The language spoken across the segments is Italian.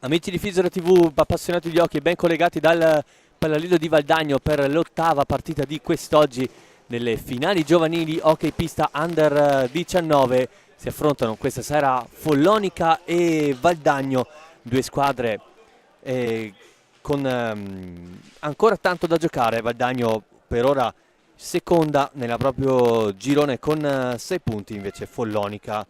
Amici di Fisioterapi TV, appassionati di hockey, ben collegati dal Palalido di Valdagno per l'ottava partita di quest'oggi nelle finali giovanili hockey pista under 19. Si affrontano questa sera Follonica e Valdagno, due squadre con ancora tanto da giocare. Valdagno per ora seconda nella proprio girone con 6 punti, invece Follonica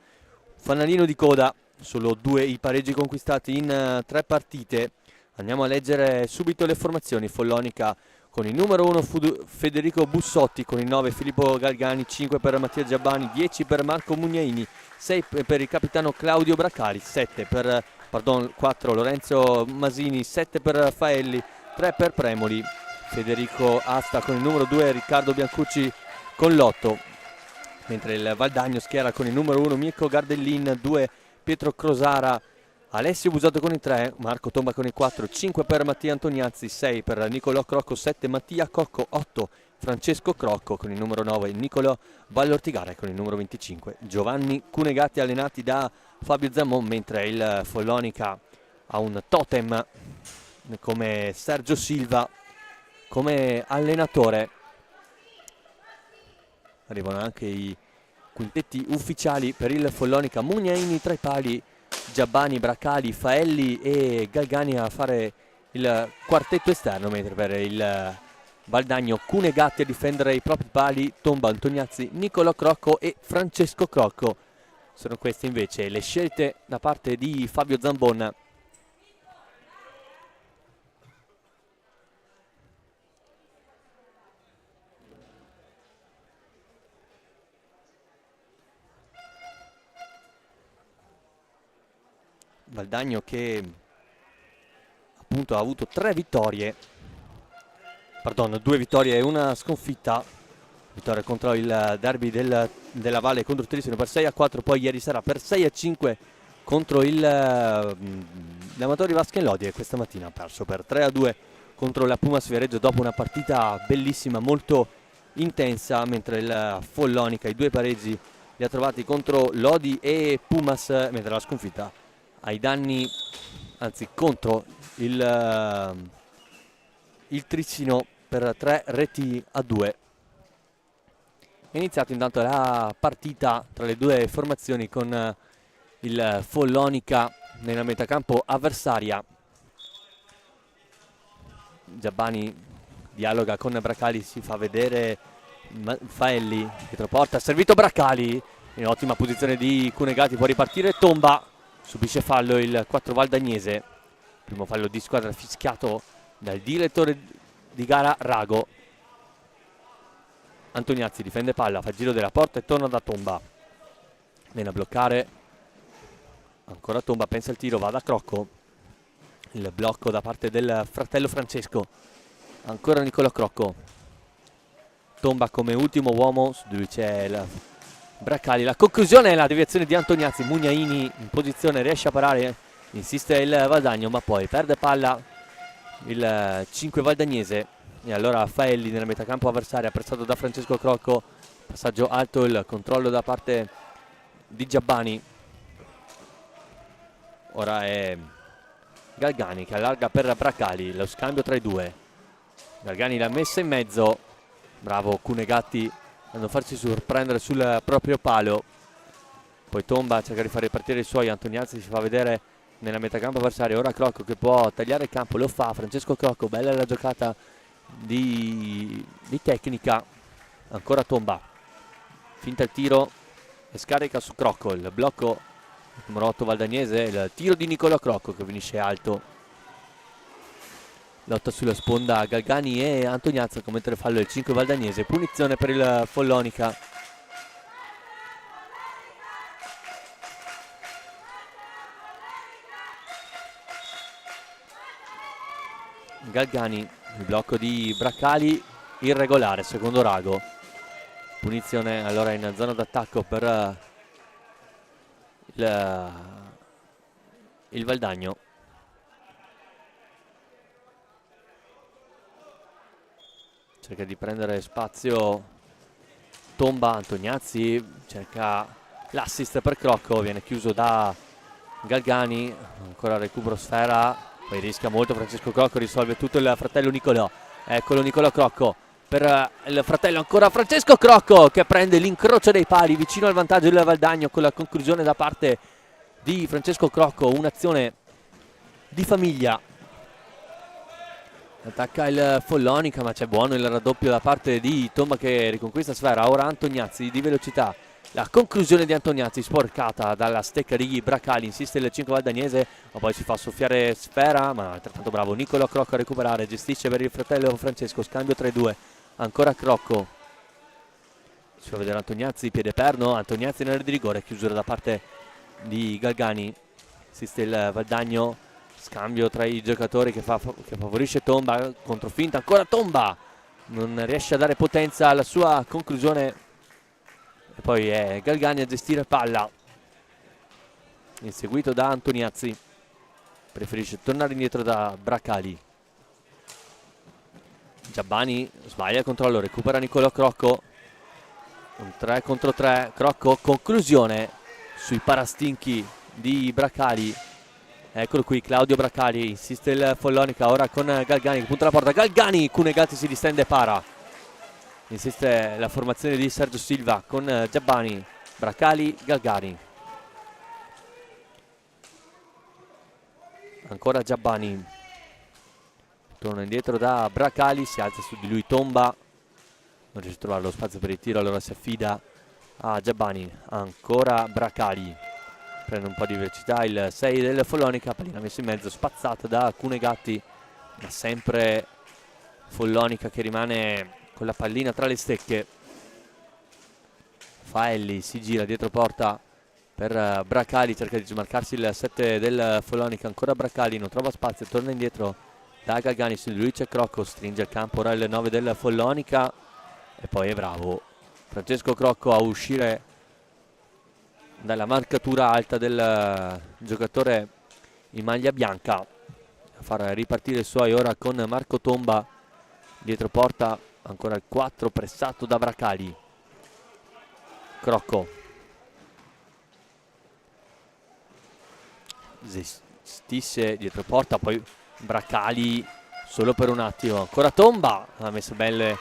fanalino di coda. Solo 2 i pareggi conquistati in 3 partite. Andiamo a leggere subito le formazioni. Follonica con il numero 1 Federico Bussotti, con il 9 Filippo Galgani, 5 per Mattia Giabbani, 10 per Marco Mugnaini, 6 per il capitano Claudio Bracali, 4 Lorenzo Masini, 7 per Faelli, 3 per Premoli, Federico Asta con il numero 2 Riccardo Biancucci con l'8, mentre il Valdagno schiera con il numero 1 Mirko Gardellin, 2 Pietro Crosara, Alessio Busato con il 3, Marco Tomba con il 4, 5 per Mattia Antoniazzi, 6 per Nicolò Crocco, 7 Mattia Cocco, 8 Francesco Crocco con il numero 9, Nicolò Ballortigare con il numero 25, Giovanni Cunegatti allenati da Fabio Zammon, mentre il Follonica ha un totem come Sergio Silva come allenatore. Arrivano anche i quintetti ufficiali per il Follonica: Mugnaini tra i pali, Giabbani, Bracali, Faelli e Galgani a fare il quartetto esterno, mentre per il Valdagno Cunegatti a difendere i propri pali, Tomba, Antoniazzi, Nicolò Crocco e Francesco Crocco. Sono queste invece le scelte da parte di Fabio Zambon. Valdagno che appunto ha avuto 2 vittorie e una sconfitta. Vittoria contro il derby della Valle contro il Tristano per 6-4, poi ieri sera per 6-5 contro l'Amatori Vasca Lodi, e questa mattina ha perso per 3-2 contro la Pumas Viareggio dopo una partita bellissima, molto intensa, mentre il Follonica i 2 pareggi li ha trovati contro Lodi e Pumas, mentre la sconfitta contro il Trissino per 3-2. È iniziata intanto la partita tra le 2 formazioni con il Follonica nella metacampo avversaria. Giabbani dialoga con Bracali, si fa vedere Faelli, retroporta, servito Bracali, in ottima posizione di Cunegatti, può ripartire, Tomba, subisce fallo il 4 valdagnese, primo fallo di squadra fischiato dal direttore di gara Rago. Antoniazzi difende palla, fa il giro della porta e torna da Tomba, viene a bloccare ancora Tomba, pensa il tiro, va da Crocco, il blocco da parte del fratello Francesco, ancora Nicolò Crocco, Tomba come ultimo uomo, su di lui c'è il Bracali, la conclusione è la deviazione di Antoniazzi, Mugnaini in posizione, riesce a parare, insiste il Valdagno ma poi perde palla il 5 valdagnese, e allora Faelli nella metacampo avversaria, pressato da Francesco Crocco, passaggio alto, il controllo da parte di Giabbani, ora è Galgani che allarga per Bracali, lo scambio tra i 2, Galgani l'ha messa in mezzo, bravo Cunegatti a non farsi sorprendere sul proprio palo, poi Tomba cerca di far ripartire i suoi, Antoniazzi si fa vedere nella metacampo avversaria, ora Crocco che può tagliare il campo, lo fa Francesco Crocco, bella la giocata di tecnica, ancora Tomba, finta il tiro e scarica su Crocco, il blocco numero 8 valdagnese, il tiro di Nicolò Crocco che finisce alto, lotta sulla sponda Galgani e Antoniazzi, commettere fallo il 5 valdagnese, punizione per il Follonica. Galgani, il blocco di Bracali irregolare, secondo Rago, punizione allora in zona d'attacco per il Valdagno. Cerca di prendere spazio Tomba, Antoniazzi cerca l'assist per Crocco, viene chiuso da Galgani, ancora recupero sfera, poi rischia molto Francesco Crocco, risolve tutto il fratello Nicolò. Eccolo Nicolò Crocco per il fratello ancora Francesco Crocco che prende l'incrocio dei pali vicino al vantaggio del Valdagno con la conclusione da parte di Francesco Crocco, un'azione di famiglia. Attacca il Follonica ma c'è buono il raddoppio da parte di Tomba che riconquista sfera. Ora Antoniazzi di velocità, la conclusione di Antoniazzi sporcata dalla stecca di Bracali, insiste il 5 Valdagnese ma poi si fa soffiare sfera, ma altrettanto bravo Nicolò Crocco a recuperare, gestisce per il fratello Francesco, scambio 3-2, ancora Crocco, si fa vedere Antoniazzi, piede perno, Antoniazzi nell'area di rigore, chiusura da parte di Galgani, insiste il Valdagno, scambio tra i giocatori che favorisce Tomba, controfinta, ancora Tomba, non riesce a dare potenza alla sua conclusione e poi è Galgani a gestire palla, inseguito da Antoniazzi, preferisce tornare indietro da Bracali. Giabbani sbaglia il controllo, recupera Nicolò Crocco, un 3 contro 3, Crocco, conclusione sui parastinchi di Bracali. Eccolo qui Claudio Bracali, insiste il Follonica ora con Galgani che punta la porta, Galgani, Cunegatti si distende e para, insiste la formazione di Sergio Silva con Giabbani, Bracali, Galgani, ancora Giabbani, torna indietro da Bracali, si alza su di lui Tomba, non riesce a trovare lo spazio per il tiro, allora si affida a Giabbani, ancora Bracali, prende un po' di velocità il 6 del Follonica, pallina messa in mezzo, spazzata da Cunegatti, ma sempre Follonica che rimane con la pallina tra le stecche. Faelli si gira dietro porta per Bracali, cerca di smarcarsi il 7 del Follonica, ancora Bracali, non trova spazio, torna indietro da Galgani, su di lui c'è Crocco, stringe il campo ora il 9 del Follonica e poi è bravo Francesco Crocco a uscire dalla marcatura alta del giocatore in maglia bianca, a far ripartire i suoi ora con Marco Tomba dietro porta, ancora il 4 pressato da Bracali. Crocco gestisce dietro porta, poi Bracali solo per un attimo, ancora Tomba, ha messo belle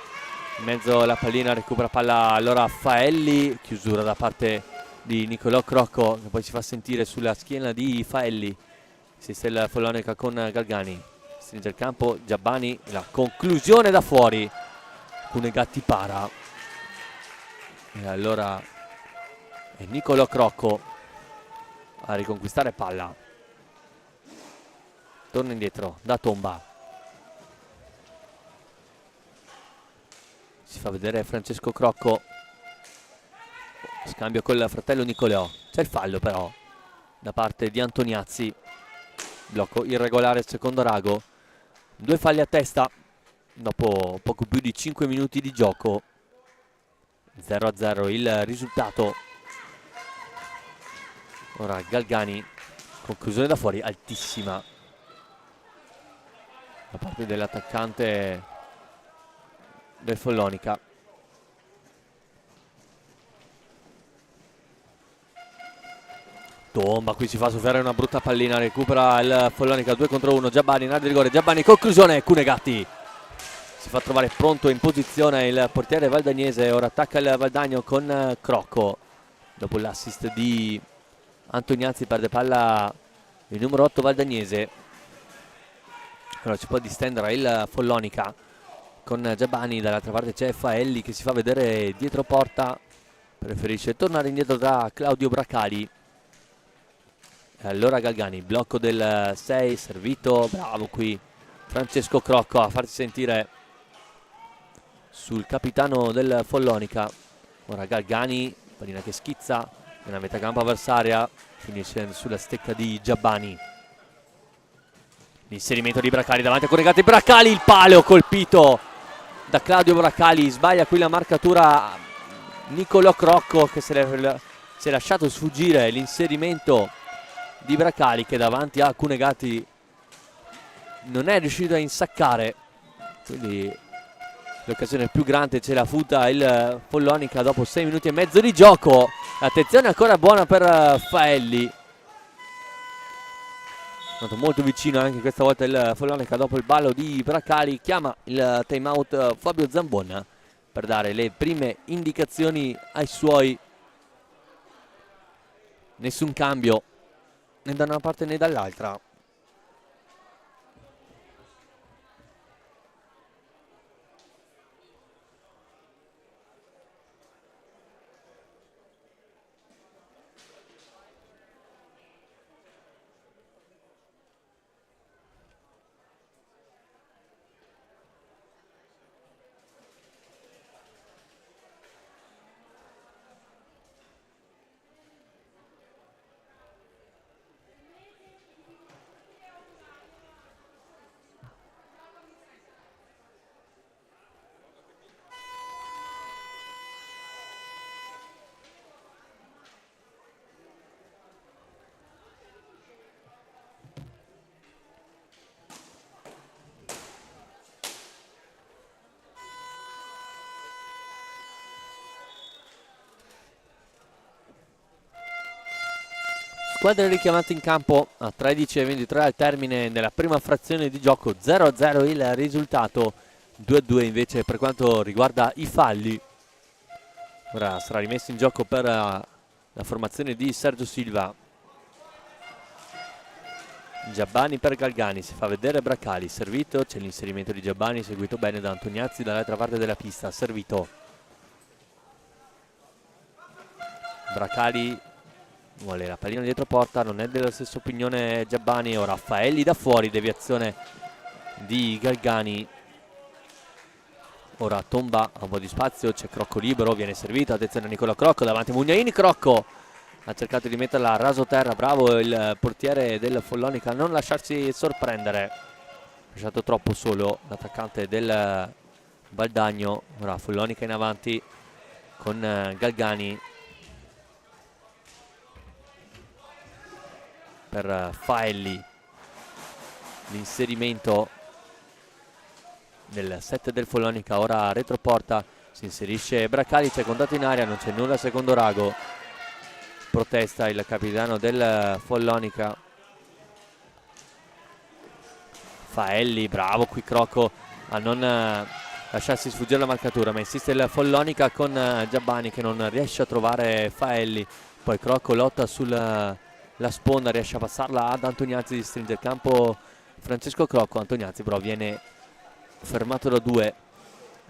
in mezzo la pallina, recupera palla allora Faelli, chiusura da parte di Nicolò Crocco che poi si fa sentire sulla schiena di Faelli, insiste il Follonica con Galgani, stringe il campo, Giabbani, la conclusione da fuori, Cunegatti para e allora è Nicolò Crocco a riconquistare palla, torna indietro da Tomba, si fa vedere Francesco Crocco, scambio col fratello Nicolò, c'è il fallo però da parte di Antoniazzi, blocco irregolare il secondo Rago, 2 falli a testa dopo poco più di 5 minuti di gioco, 0-0 il risultato. Ora Galgani, conclusione da fuori altissima da parte dell'attaccante del Follonica. Tomba qui si fa soffiare una brutta pallina, recupera il Follonica 2 contro 1, Giabbani in area di rigore, Giabbani, conclusione, Cunegatti si fa trovare pronto in posizione il portiere valdagnese, ora attacca il Valdagno con Crocco, dopo l'assist di Antoniazzi perde palla il numero 8 valdagnese, allora si può distendere il Follonica con Giabbani, dall'altra parte c'è Faelli che si fa vedere dietro porta, preferisce tornare indietro da Claudio Bracali. E allora Galgani, blocco del 6, servito, bravo qui Francesco Crocco a farsi sentire sul capitano del Follonica. Ora Galgani, pallina che schizza nella metacampo avversaria, finisce sulla stecca di Giabbani. L'inserimento di Bracali davanti a Cunegatti, Bracali, il palo colpito da Claudio Bracali, sbaglia qui la marcatura Nicolò Crocco che si è lasciato sfuggire l'inserimento di Bracali che davanti a Cunegatti non è riuscito a insaccare, quindi l'occasione più grande ce l'ha avuta il Follonica dopo 6 minuti e mezzo di gioco. Attenzione ancora buona per Faelli, Andato molto vicino anche questa volta il Follonica dopo il ballo di Bracali. Chiama il time out Fabio Zambon per dare le prime indicazioni ai suoi. Nessun cambio né da una parte né dall'altra. Squadre richiamate in campo a 13:23 al termine della prima frazione di gioco. 0-0 il risultato, 2-2 invece per quanto riguarda i falli. Ora sarà rimesso in gioco per la formazione di Sergio Silva. Giabbani per Galgani, si fa vedere Bracali, servito, c'è l'inserimento di Giabbani seguito bene da Antoniazzi dall'altra parte della pista, servito. Bracali vuole la pallina dietro porta, non è della stessa opinione Giabbani. Ora Raffaelli da fuori, deviazione di Galgani. Ora Tomba ha un po' di spazio, c'è Crocco libero, viene servito, attenzione a Nicola Crocco, davanti a Mugnaini. Crocco ha cercato di metterla a raso terra, bravo il portiere del Follonica a non lasciarsi sorprendere. Ha lasciato troppo solo l'attaccante del Valdagno. Ora Follonica in avanti con Galgani per Faelli, l'inserimento nel set del Follonica. Ora retroporta, si inserisce Bracali, c'è contatto in aria, non c'è nulla secondo Rago, protesta il capitano del Follonica. Faelli, bravo qui Crocco a non lasciarsi sfuggire la marcatura, ma insiste il Follonica con Giabbani che non riesce a trovare Faelli. Poi Crocco lotta sulla sponda, riesce a passarla ad Antoniazzi, di stringere campo Francesco Crocco. Antoniazzi però viene fermato da due,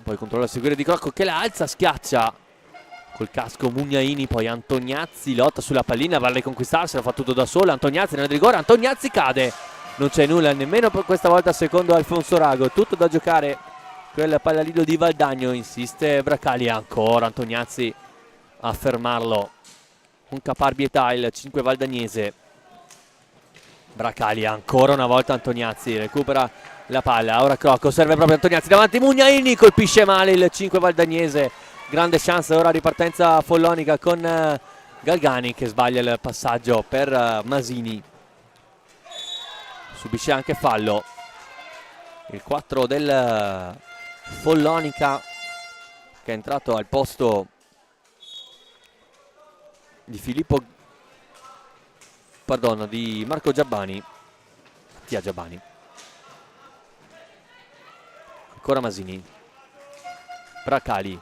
poi controlla a seguire di Crocco che la alza, schiaccia col casco Mugnaini. Poi Antoniazzi lotta sulla pallina, vale conquistarsela, fa tutto da solo. Antoniazzi nel rigore, Antoniazzi cade, non c'è nulla nemmeno per questa volta secondo Alfonso Rago, tutto da giocare quel pallalino di Valdagno. Insiste Bracali, ancora Antoniazzi a fermarlo, un caparbietà il 5 valdagnese. Bracali, ancora una volta Antoniazzi recupera la palla, ora Crocco, serve proprio Antoniazzi davanti Mugnaini, colpisce male il 5 valdagnese. Grande chance ora, ripartenza Follonica con Galgani che sbaglia il passaggio per Masini, subisce anche fallo. Il 4 del Follonica che è entrato al posto di di Marco Giabbani. Mattia Giabbani. Ancora Masini. Bracali.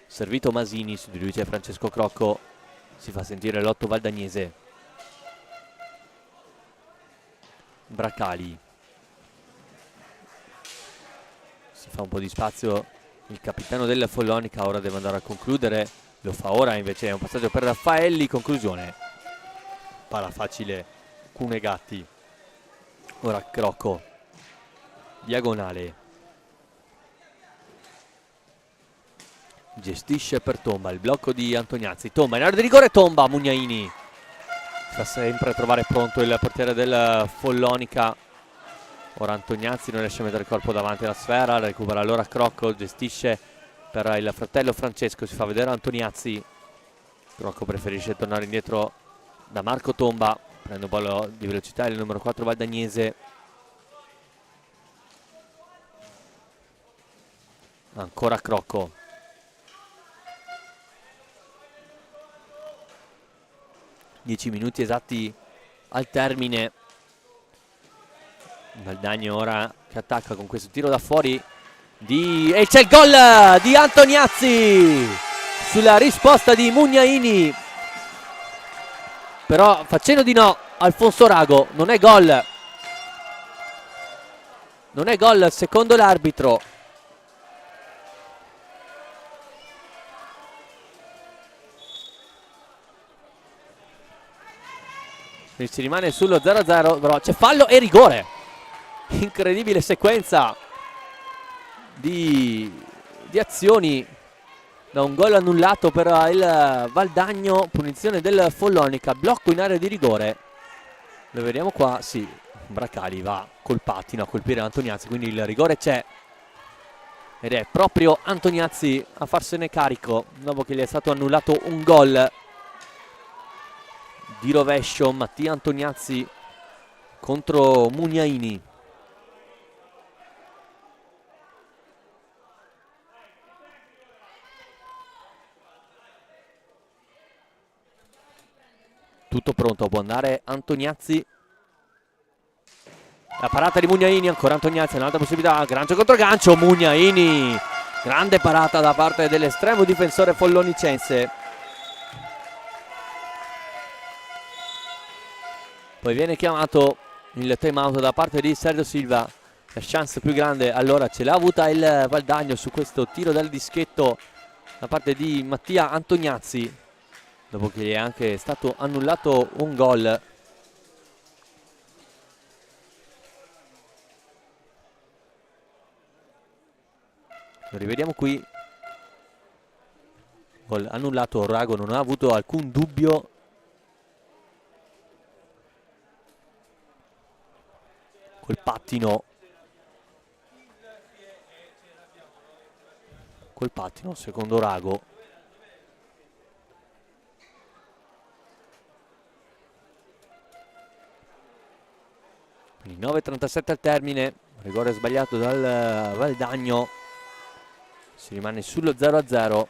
Servito Masini, su di lui c'è Francesco Crocco. Si fa sentire l'8 valdagnese. Bracali. Si fa un po' di spazio il capitano del Follonica, ora deve andare a concludere. Lo fa ora, invece è un passaggio per Raffaelli, conclusione. Palla facile Cunegatti. Ora Crocco, diagonale, gestisce per Tomba, il blocco di Antoniazzi. Tomba in area di rigore, Tomba, Mugnaini fa sempre trovare pronto il portiere del Follonica. Ora Antoniazzi non riesce a mettere il corpo davanti alla sfera, recupera allora Crocco, gestisce per il fratello Francesco, si fa vedere Antoniazzi. Crocco preferisce tornare indietro da Marco Tomba, prende un po' di velocità il numero 4 valdagnese. Ancora Crocco. Dieci minuti esatti al termine Valdagno ora che attacca con questo tiro da fuori e c'è il gol di Antoniazzi sulla risposta di Mugnaini, però facendo di no Alfonso Rago. Non è gol, non è gol secondo l'arbitro. Si rimane sullo 0-0, però c'è fallo e rigore. Incredibile sequenza di azioni, da un gol annullato per il Valdagno, punizione del Follonica, blocco in area di rigore. Lo vediamo qua, sì, Bracali va col pattino a colpire Antoniazzi, quindi il rigore c'è ed è proprio Antoniazzi a farsene carico dopo che gli è stato annullato un gol di rovescio. Mattia Antoniazzi contro Mugnaini. Tutto pronto, può andare Antoniazzi. La parata di Mugnaini, ancora Antoniazzi, un'altra possibilità, gancio contro gancio, Mugnaini, grande parata da parte dell'estremo difensore follonicense. Poi viene chiamato il time out da parte di Sergio Silva. La chance più grande allora ce l'ha avuta il Valdagno su questo tiro dal dischetto da parte di Mattia Antoniazzi, dopo che gli è anche stato annullato un gol. Lo rivediamo qui, gol annullato. Rago non ha avuto alcun dubbio. Col pattino secondo Rago. Quindi 9:37 al termine, rigore sbagliato dal Valdagno, si rimane sullo 0-0.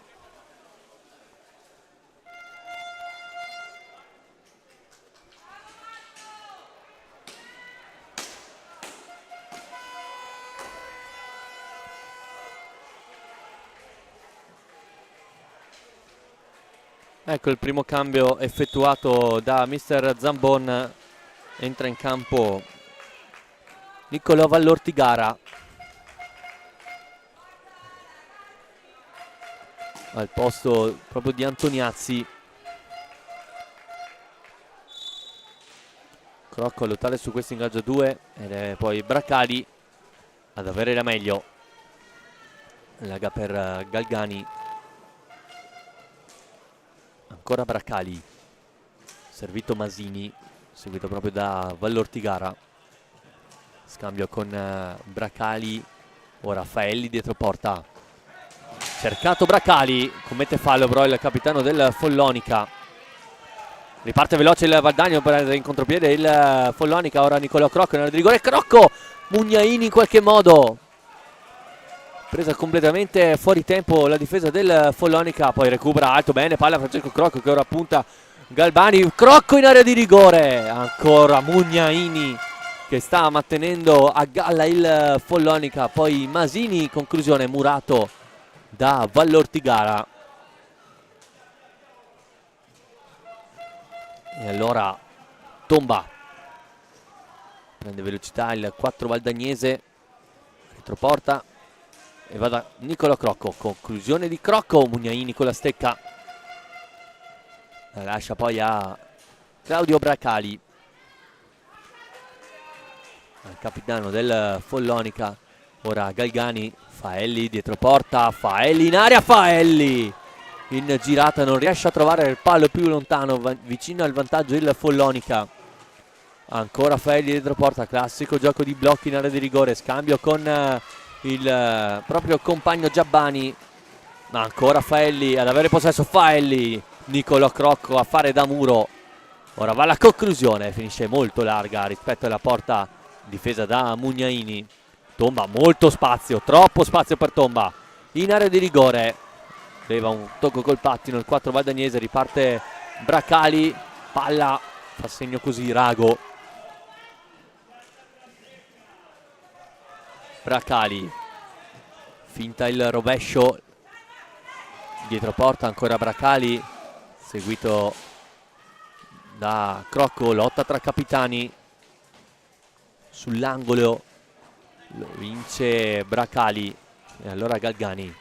Ecco il primo cambio effettuato da mister Zambon. Entra in campo Niccolò Vallortigara al posto proprio di Antoniazzi. Crocco a lottare su questo ingaggio 2 ed è poi Bracali ad avere la meglio. Laga per Galgani, ancora Bracali, servito Masini, seguito proprio da Vallortigara. Scambio con Bracali, ora Faelli dietro porta, cercato Bracali, commette fallo però il capitano del Follonica. Riparte veloce il Valdagno per in contropiede il Follonica, ora Niccolò Crocco in area di rigore, Crocco, Mugnaini in qualche modo, presa completamente fuori tempo la difesa del Follonica, poi recupera alto bene, palla Francesco Crocco che ora punta Galbani, Crocco in area di rigore, ancora Mugnaini che sta mantenendo a galla il Follonica, poi Masini, conclusione murato da Vallortigara. E allora Tomba prende velocità il 4 valdagnese, retroporta e va da Niccolò Crocco, conclusione di Crocco, Mugnaini con la stecca, la lascia poi a Claudio Bracali, il capitano del Follonica. Ora Galgani, Faelli dietro porta, Faelli in area, Faelli in girata non riesce a trovare il palo più lontano, vicino al vantaggio il Follonica. Ancora Faelli dietro porta, classico gioco di blocchi in area di rigore, scambio con il proprio compagno Giabbani, ma ancora Faelli ad avere possesso, Faelli, Niccolò Crocco a fare da muro. Ora va alla conclusione, finisce molto larga rispetto alla porta difesa da Mugnaini. Tomba, molto spazio, troppo spazio per Tomba in area di rigore, aveva un tocco col pattino il 4 valdagnese, riparte Bracali, palla, fa segno così Rago. Bracali, finta il rovescio dietro porta, ancora Bracali, seguito da Crocco, lotta tra capitani sull'angolo, lo vince Bracali e allora Galgani.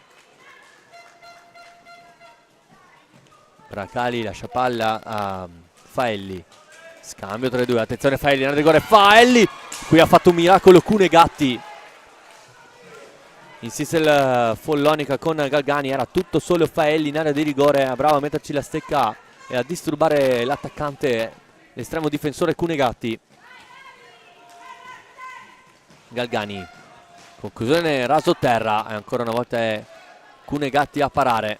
Bracali lascia palla a Faelli, scambio tra i due, attenzione Faelli, in rigore Faelli, qui ha fatto un miracolo Cunegatti, insiste il Follonica con Galgani, era tutto solo Faelli in area di rigore, bravo a metterci la stecca e a disturbare l'attaccante, l'estremo difensore Cunegatti. Galgani, conclusione raso terra e ancora una volta è Cunegatti a parare.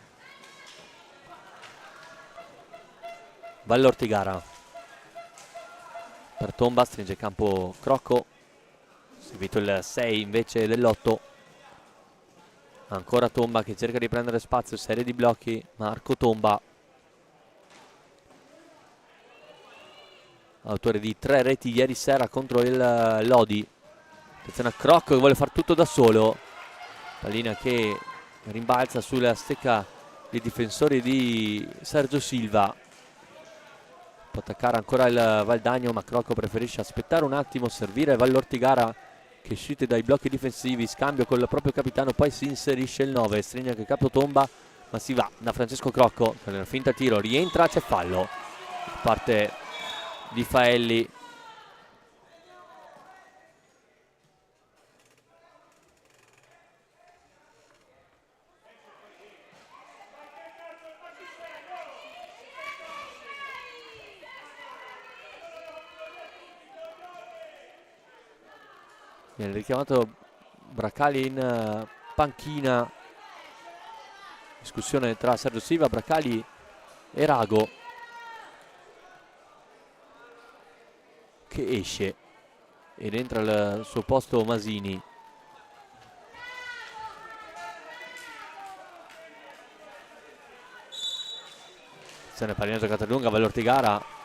Vallortigara per Tomba, stringe campo Crocco, seguito il 6 invece dell'8. Ancora Tomba che cerca di prendere spazio, serie di blocchi, Marco Tomba, autore di 3 reti ieri sera contro il Lodi. Attenzione a Crocco che vuole fare tutto da solo, pallina che rimbalza sulla stecca dei difensori di Sergio Silva. Può attaccare ancora il Valdagno, ma Crocco preferisce aspettare un attimo, servire Vallortigara che uscite dai blocchi difensivi, scambio col proprio capitano, poi si inserisce il 9, stringe anche Capo Tomba, ma si va da Francesco Crocco con una finta tiro, rientra, c'è fallo da parte di Faelli. Viene richiamato Bracali in panchina, discussione tra Sergio Silva, Bracali e Rago che esce ed entra al suo posto Masini. Attenzione, pallina giocata lunga, Vallortigara.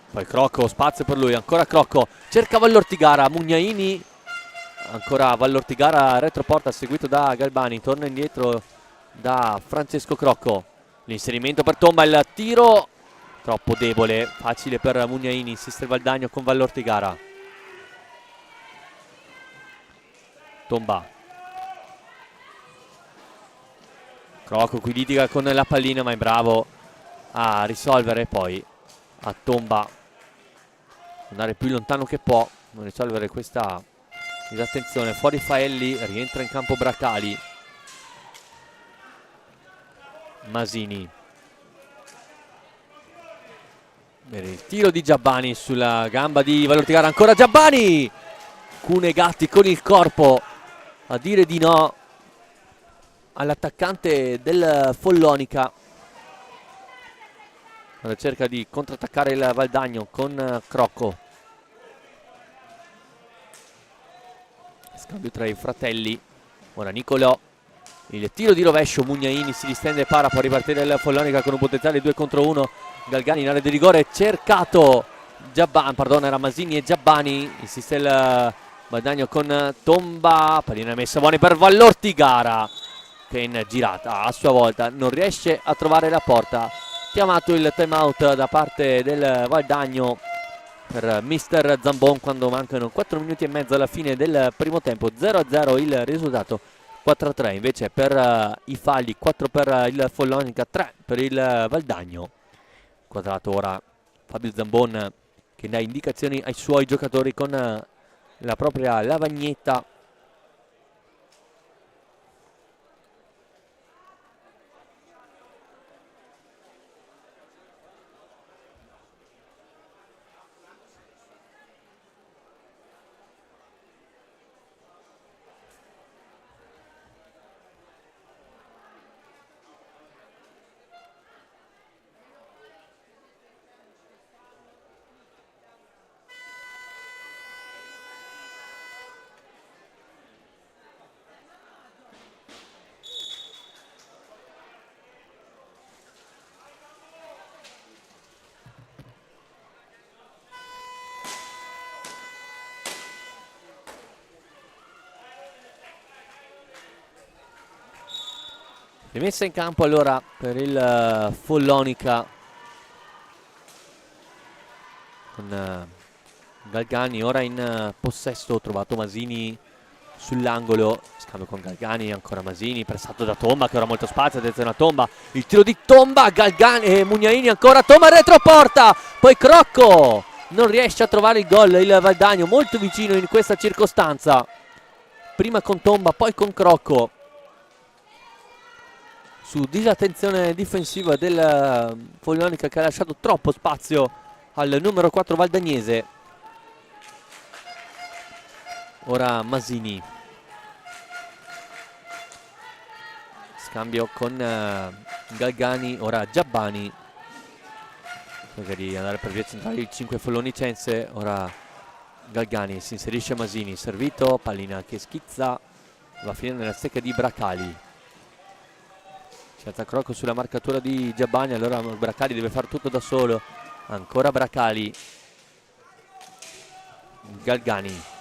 Poi Crocco, spazio per lui, ancora Crocco, cerca Vallortigara, Mugnaini, ancora Vallortigara, retroporta seguito da Galbani, torna indietro da Francesco Crocco, l'inserimento per Tomba, il tiro troppo debole, facile per Mugnaini, insiste il Valdagno con Vallortigara. Tomba, Crocco qui litiga con la pallina ma è bravo a risolvere, poi a Tomba andare più lontano che può, non risolvere questa disattenzione. Fuori Faelli, rientra in campo Bracali. Masini. Bene, il tiro di Giabbani sulla gamba di Vallortigara, ancora Giabbani! Cunegatti con il corpo a dire di no all'attaccante del Follonica. Cerca di contrattaccare il Valdagno con Crocco. Scambio tra i fratelli. Ora Nicolò. Il tiro di rovescio, Mugnaini si distende e para, può ripartire il Follonica con un potenziale 2 contro 1. Galgani in area di rigore, cercato Giabbani, pardon, era Masini e Giabbani. Insiste il Valdagno con Tomba. Pallina messa buona per Vallortigara che in girata a sua volta non riesce a trovare la porta. Chiamato il time out da parte del Valdagno per mister Zambon quando mancano 4 minuti e mezzo alla fine del primo tempo. 0-0 il risultato, 4-3 invece per i falli, 4 per il Follonica, 3 per il Valdagno. Quadrato ora Fabio Zambon che dà indicazioni ai suoi giocatori con la propria lavagnetta. Rimessa in campo allora per il Follonica con Galgani ora in possesso, trovato Masini sull'angolo, scambio con Galgani, ancora Masini, pressato da Tomba che ora ha molto spazio, attenzione a Tomba, il tiro di Tomba, Galgani e Mugnaini ancora, Tomba retroporta, poi Crocco non riesce a trovare il gol, il Valdagno molto vicino in questa circostanza, prima con Tomba, poi con Crocco, su disattenzione difensiva del Follonica che ha lasciato troppo spazio al numero 4 valdagnese. Ora Masini, scambio con Galgani, ora Giabbani, cerca di andare per via centrale il 5 follonicense, ora Galgani, si inserisce Masini, servito, pallina che schizza, va a finire nella stecca di Bracali. Certa Crocco sulla marcatura di Giabbani, allora Bracali deve fare tutto da solo, ancora Bracali, Galgani,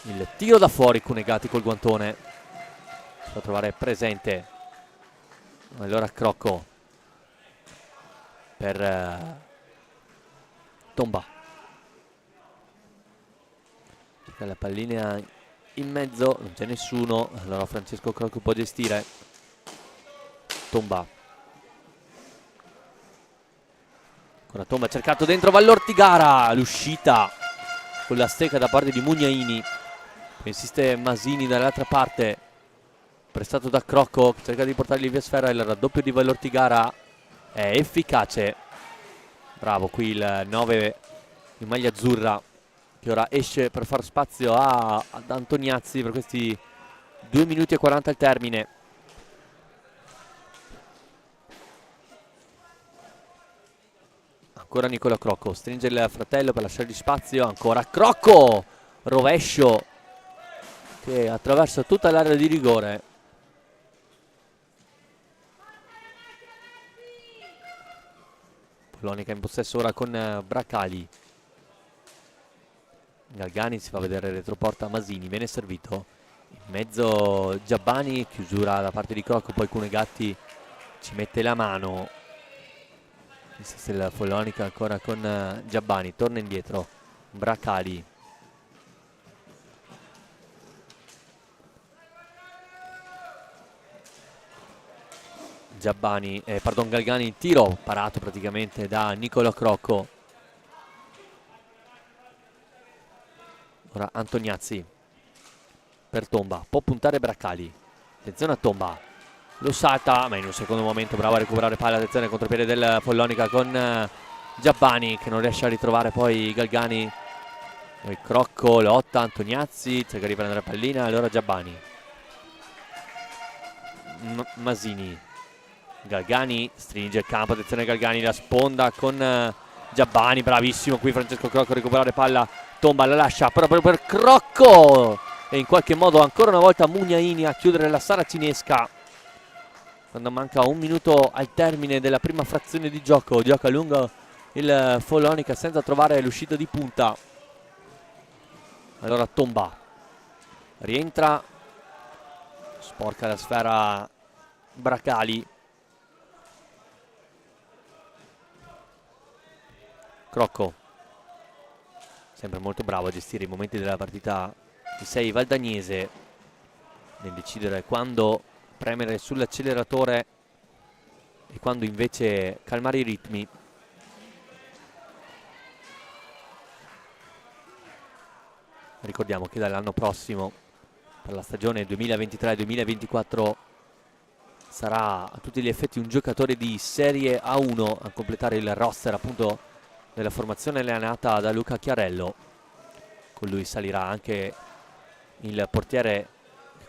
il tiro da fuori, Cunegati col guantone, si fa trovare presente, allora Crocco per Tomba, cerca la pallina in mezzo, non c'è nessuno, allora Francesco Crocco può gestire, Tomba, ancora Tomba cercato dentro Vallortigara, l'uscita con la stecca da parte di Mugnaini, insiste Masini dall'altra parte, prestato da Crocco, cerca di portargli via sfera, il raddoppio di Vallortigara è efficace, bravo qui il 9 in maglia azzurra che ora esce per far spazio ad Antoniazzi per questi 2 minuti e 40 al termine. Ancora Nicola Crocco, stringe il fratello per lasciargli spazio, ancora Crocco, rovescio che attraversa tutta l'area di rigore. Follonica in possesso ora con Bracali, Galgani si fa vedere retroporta Masini, viene servito in mezzo Giabbani, chiusura da parte di Crocco, poi Cunegatti ci mette la mano, insiste il Follonica ancora con Giabbani, torna indietro Bracali, Galgani, il tiro parato praticamente da Nicola Crocco. Ora Antoniazzi per Tomba, può puntare Bracali, attenzione a Tomba, lo salta ma in un secondo momento bravo a recuperare palla, attenzione contropiede del Follonica con Giabbani che non riesce a ritrovare poi Galgani, poi Crocco lotta, Antoniazzi cerca di prendere pallina, allora Giabbani, Masini, Galgani stringe il campo, attenzione Galgani, la sponda con Giabbani, bravissimo qui Francesco Crocco a recuperare palla, Tomba la lascia proprio per Crocco e in qualche modo ancora una volta Mugnaini a chiudere la saracinesca quando manca 1 minuto al termine della prima frazione di gioco. Gioca a lungo il Follonica senza trovare l'uscita di punta, allora Tomba rientra, sporca la sfera Bracali, Crocco sempre molto bravo a gestire i momenti della partita di 6 valdagnese, nel decidere quando premere sull'acceleratore e quando invece calmare i ritmi. Ricordiamo che dall'anno prossimo, per la stagione 2023-2024, sarà a tutti gli effetti un giocatore di Serie A1 a completare il roster appunto della formazione allenata da Luca Chiarello. Con lui salirà anche il portiere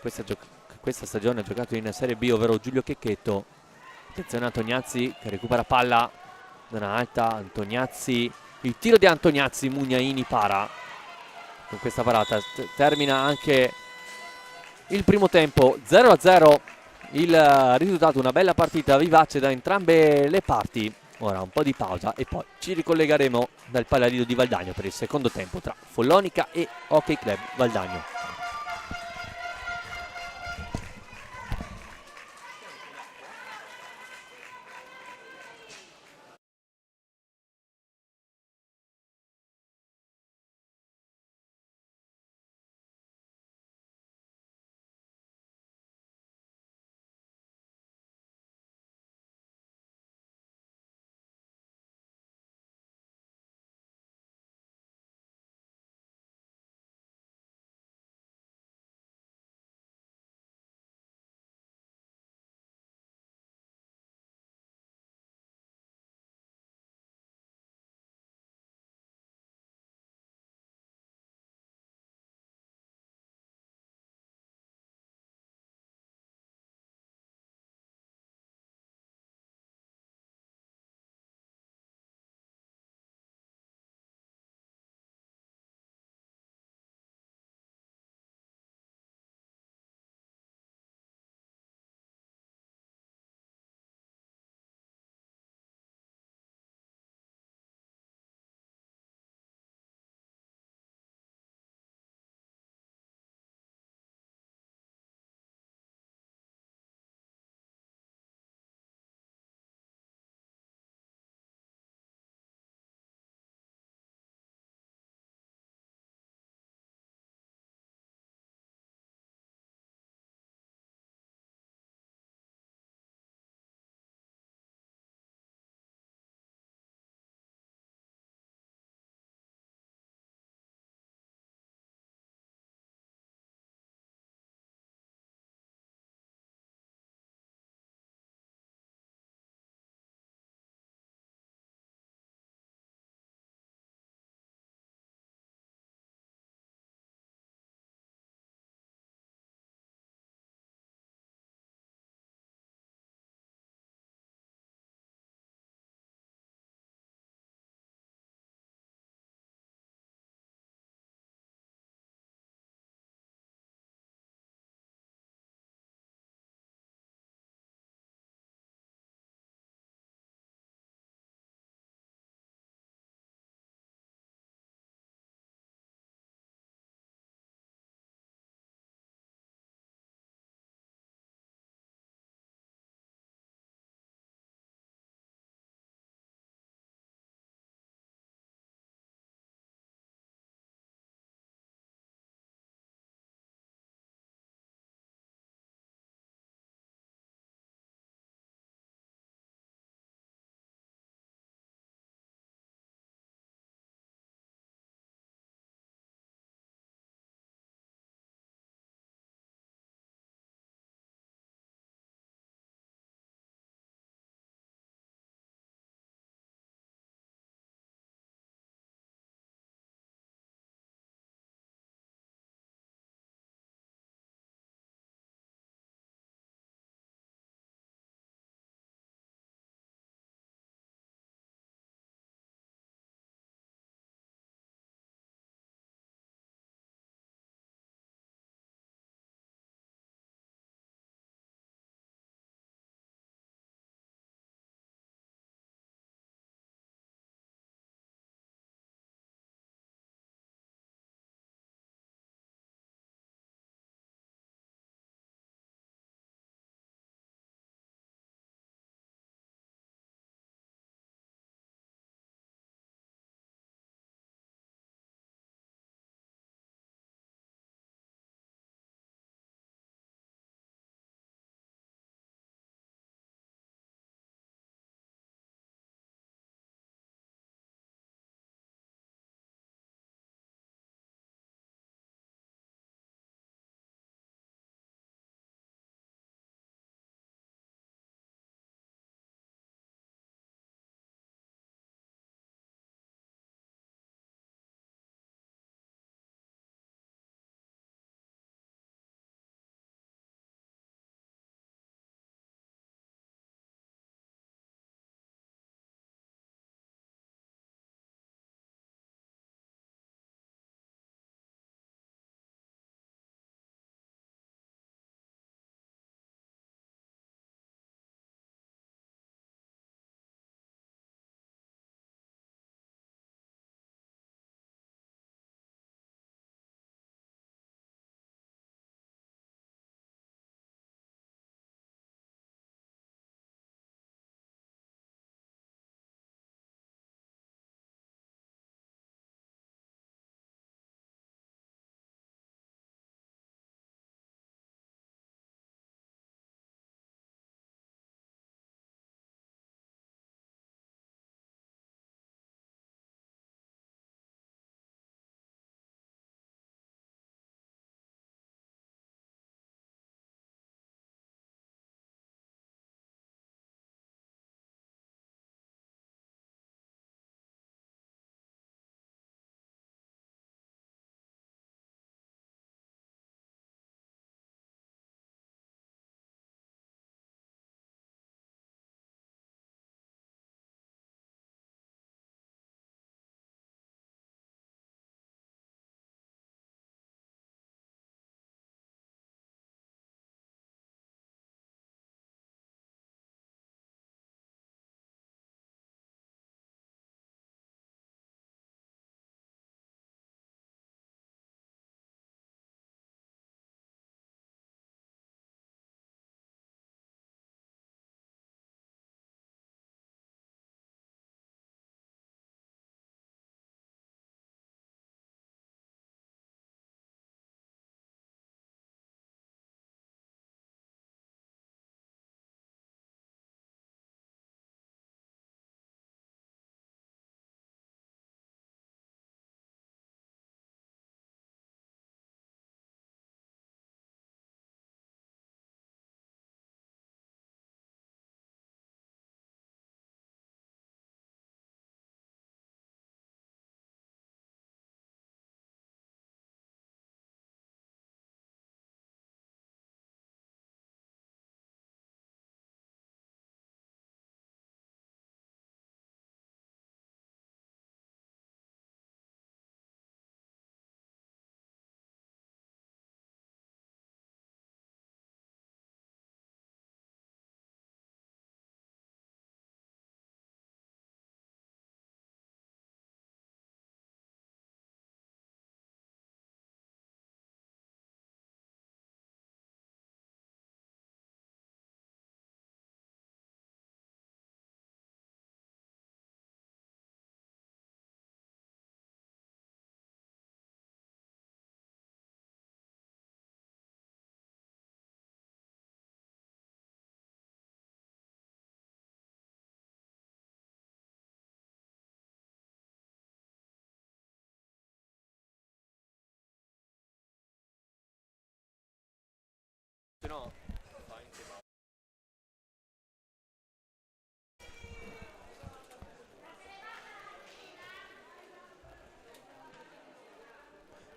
che questa stagione ha giocato in Serie B, ovvero Giulio Checchetto. Attenzione Antoniazzi che recupera palla, zona alta, Antoniazzi, il tiro di Antoniazzi, Mugnaini para. Con questa parata termina anche il primo tempo, 0-0 il risultato, una bella partita vivace da entrambe le parti. Ora un po' di pausa e poi ci ricollegheremo dal Palladino di Valdagno per il secondo tempo tra Follonica e Hockey Club Valdagno.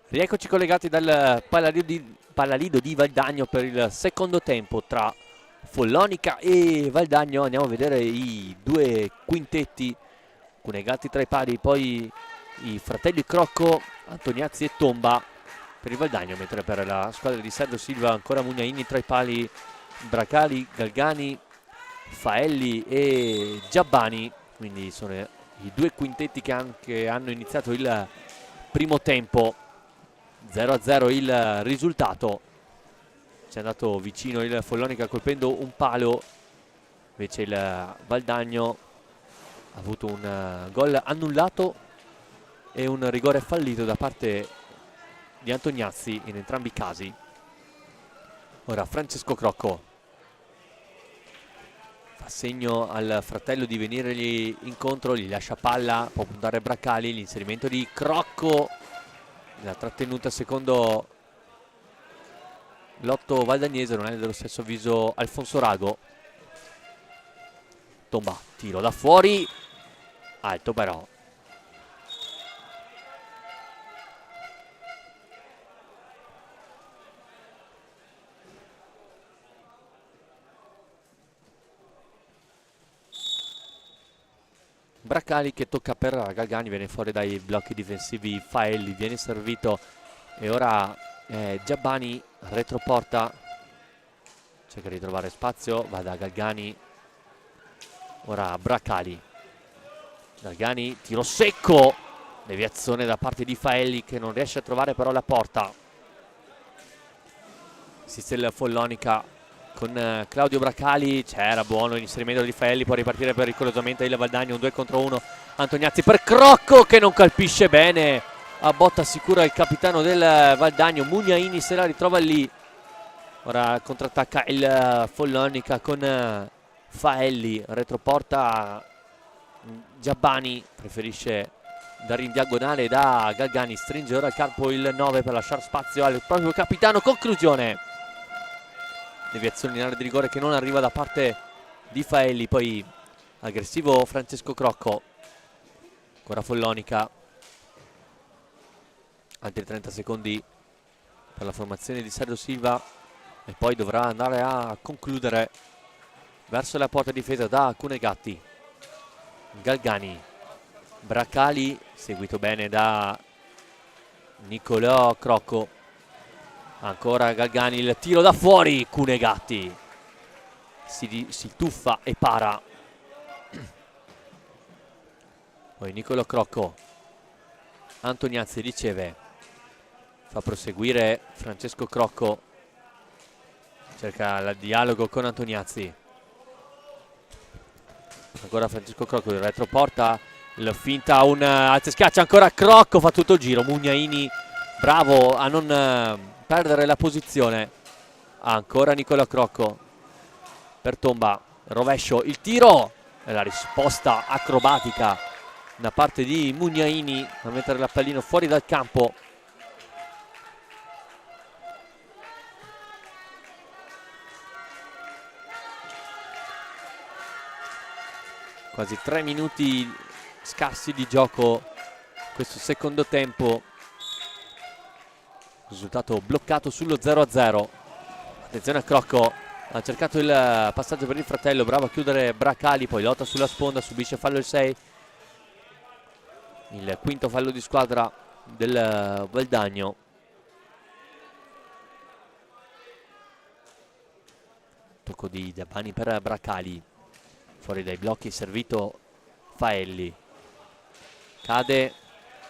Rieccoci collegati dal Pallalido di Valdagno per il secondo tempo tra Follonica e Valdagno. Andiamo a vedere i due quintetti Cunegatti tra i pali, poi i fratelli Crocco, Antoniazzi e Tomba per il Valdagno, mentre per la squadra di Sergio Silva ancora Mugnaini tra i pali, Bracali, Galgani, Faelli e Giabbani. Quindi sono i due quintetti che hanno iniziato il primo tempo. 0-0 il risultato. Ci è andato vicino il Follonica colpendo un palo, invece il Valdagno ha avuto un gol annullato e un rigore fallito da parte di Antoniazzi in entrambi i casi. Ora Francesco Crocco fa segno al fratello di venirgli incontro, gli lascia palla, può puntare Bracali, l'inserimento di Crocco, la trattenuta secondo l'otto valdagnese, non è dello stesso avviso Alfonso Rago. Tomba, tiro da fuori, alto però. Bracali che tocca per Galgani, viene fuori dai blocchi difensivi Faelli, viene servito e ora Giabbani retroporta, cerca di trovare spazio, va da Galgani, ora Bracali, Galgani, tiro secco, deviazione da parte di Faelli che non riesce a trovare però la porta. Assiste il Follonica con Claudio Bracali, c'era buono l'inserimento di Faelli, può ripartire pericolosamente il Valdagno, un 2 contro 1, Antoniazzi per Crocco che non colpisce bene, a botta sicura il capitano del Valdagno, Mugnaini se la ritrova lì. Ora contrattacca il Follonica con Faelli, retroporta Giabbani, preferisce dare in diagonale da Galgani, stringe ora il campo il 9 per lasciare spazio al proprio capitano. Conclusione, deviazione in area di rigore che non arriva da parte di Faelli, poi aggressivo Francesco Crocco, ancora Follonica, altri 30 secondi per la formazione di Sergio Silva e poi dovrà andare a concludere verso la porta difesa da Cunegatti. Galgani, Bracali seguito bene da Nicolò Crocco, ancora Galgani, il tiro da fuori, Cunegatti si tuffa e para. Poi Nicolò Crocco, Antoniazzi riceve, fa proseguire Francesco Crocco, cerca il dialogo con Antoniazzi, ancora Francesco Crocco, il retroporta, il finta, un alza e schiaccia, ancora Crocco, fa tutto il giro, Mugnaini bravo a non perdere la posizione, ancora Nicolò Crocco per Tomba, rovescio, il tiro e la risposta acrobatica da parte di Mugnaini a mettere la pallina fuori dal campo. Quasi 3 minuti scarsi di gioco questo secondo tempo, risultato bloccato sullo 0-0. Attenzione a Crocco, ha cercato il passaggio per il fratello, bravo a chiudere Bracali, poi lotta sulla sponda, subisce fallo il 6, il quinto fallo di squadra del Valdagno. Tocco di Giabbani per Bracali, fuori dai blocchi, servito Faelli, cade,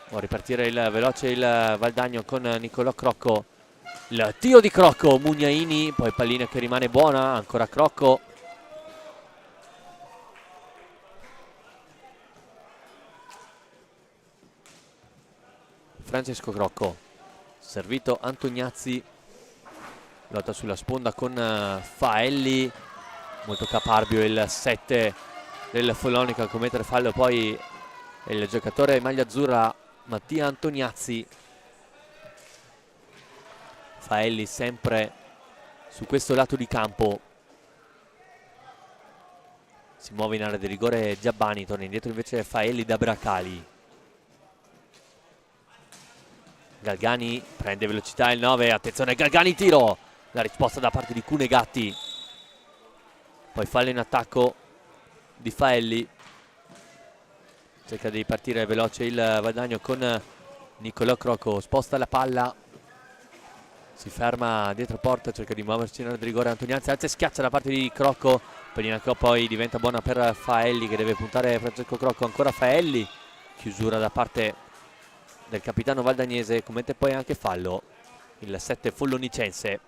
può ripartire il veloce il Valdagno con Nicolò Crocco, il tiro di Crocco, Mugnaini, poi pallina che rimane buona, ancora Crocco, Francesco Crocco, servito Antoniazzi, lotta sulla sponda con Faelli, molto caparbio il 7 del Follonica a commettere fallo, poi il giocatore maglia azzurra Mattia Antoniazzi. Faelli sempre su questo lato di campo. Si muove in area di rigore Giabbani, torna indietro invece Faelli da Bracali. Galgani prende velocità il 9, attenzione Galgani, tiro, la risposta da parte di Cunegatti. Poi fallo in attacco di Faelli, cerca di partire veloce il Valdagno con Nicolò Crocco, sposta la palla, si ferma dietro porta, cerca di muoversi in area di rigore Antoniazzi, alza e schiaccia da parte di Crocco, pallina che poi diventa buona per Faelli che deve puntare Francesco Crocco, ancora Faelli, chiusura da parte del capitano valdagnese, commette poi anche fallo il 7 follonicense.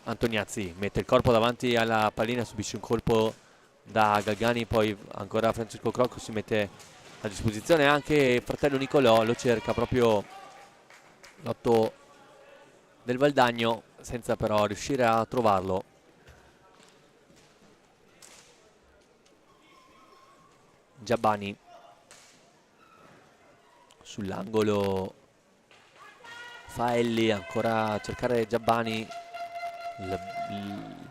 Antoniazzi mette il corpo davanti alla pallina, subisce un colpo da Galgani, poi ancora Francesco Crocco si mette a disposizione, anche il fratello Nicolò lo cerca proprio l'8 del Valdagno senza però riuscire a trovarlo. Giabbani sull'angolo, Faelli ancora a cercare Giabbani, il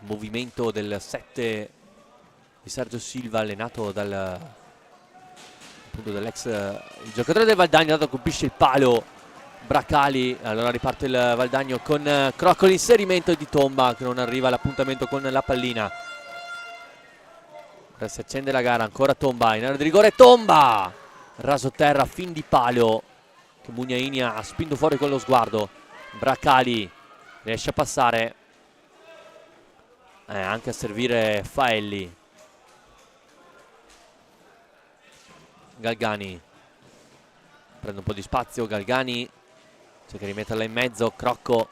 movimento del 7 di Sergio Silva allenato dall'ex il giocatore del Valdagno, dato colpisce il palo Bracali, allora riparte il Valdagno con Crocco, l'inserimento di Tomba che non arriva all'appuntamento con la pallina. Ora si accende la gara, ancora Tomba in area di rigore, Tomba raso terra, fin di palo che Mugnaini ha spinto fuori con lo sguardo. Bracali riesce a passare, anche a servire Faelli. Galgani prende un po' di spazio, Galgani cerca di metterla in mezzo, Crocco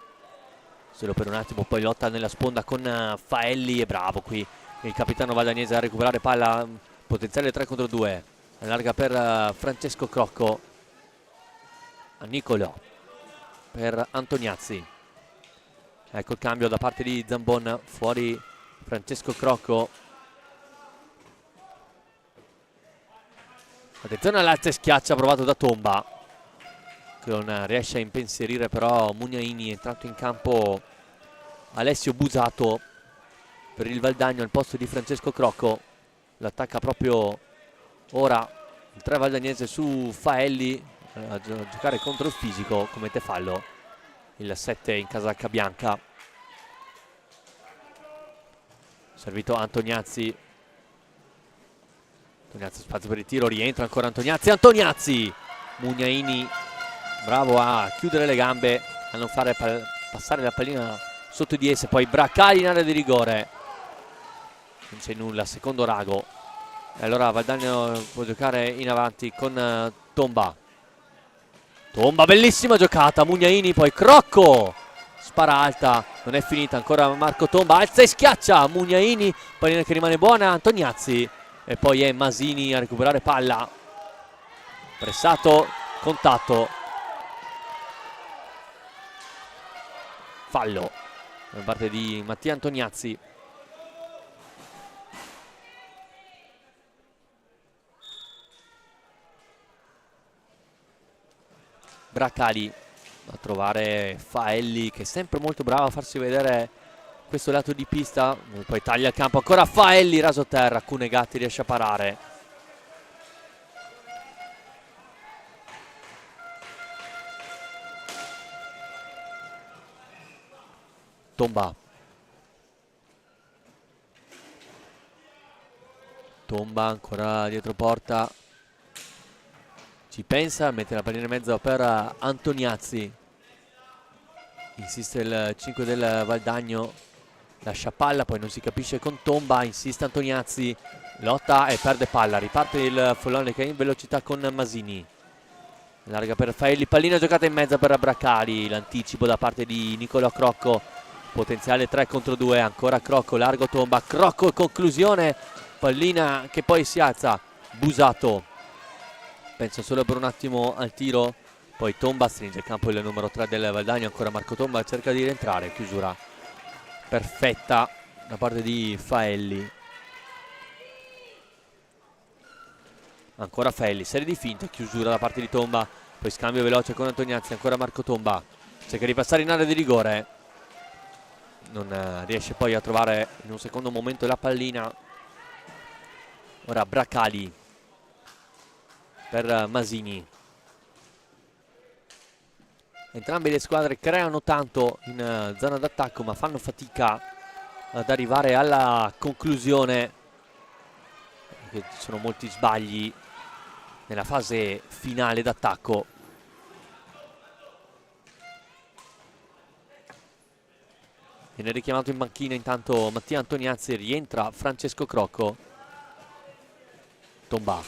solo per un attimo, poi lotta nella sponda con Faelli, e bravo qui il capitano valdagnese a recuperare palla, potenziale 3 contro 2, allarga per Francesco Crocco, a Nicolò per Antoniazzi. Ecco il cambio da parte di Zambon, fuori Francesco Crocco. Attenzione all'alza e schiaccia provato da Tomba, che non riesce a impensierire però Mugnaini. È entrato in campo Alessio Busato per il Valdagno al posto di Francesco Crocco. L'attacca proprio ora il 3 valdagnese su Faelli, a giocare contro il fisico, commette fallo il 7 in casacca bianca. Servito Antoniazzi, spazio per il tiro, rientra ancora Antoniazzi, Mugnaini bravo a chiudere le gambe, a non fare passare la pallina sotto di esse. Poi Bracali in area di rigore, non c'è nulla, secondo rago, e allora Valdagno può giocare in avanti con Tomba, bellissima giocata, Mugnaini, poi Crocco spara alta, non è finita, ancora Marco Tomba, alza e schiaccia Mugnaini, pallina che rimane buona, Antoniazzi, e poi è Masini a recuperare palla, pressato, contatto, fallo da parte di Mattia Antoniazzi. Bracali a trovare Faelli, che è sempre molto bravo a farsi vedere questo lato di pista, poi taglia il campo, ancora Faelli raso terra, Cunegatti riesce a parare. Tomba ancora dietro porta, ci pensa, mette la pallina in mezzo per Antoniazzi, insiste il 5 del Valdagno, lascia palla, poi non si capisce con Tomba, insiste Antoniazzi, lotta e perde palla, riparte il Follone che è in velocità con Masini, larga per Faelli, pallina giocata in mezzo per Bracali, l'anticipo da parte di Nicolò Crocco, potenziale 3 contro 2, ancora Crocco, largo Tomba, Crocco, conclusione, pallina che poi si alza, Busato pensa solo per un attimo al tiro, poi Tomba stringe il campo il numero 3 del Valdagno, ancora Marco Tomba cerca di rientrare, chiusura perfetta da parte di Faelli, ancora Faelli, serie di finte, chiusura da parte di Tomba, poi scambio veloce con Antoniazzi, ancora Marco Tomba, cerca di passare in area di rigore, non riesce poi a trovare in un secondo momento la pallina. Ora Bracali per Masini. Entrambe le squadre creano tanto in zona d'attacco, ma fanno fatica ad arrivare alla conclusione, perché ci sono molti sbagli nella fase finale d'attacco. Viene richiamato in banchina intanto Mattia Antoniazzi, rientra Francesco Crocco. Tomba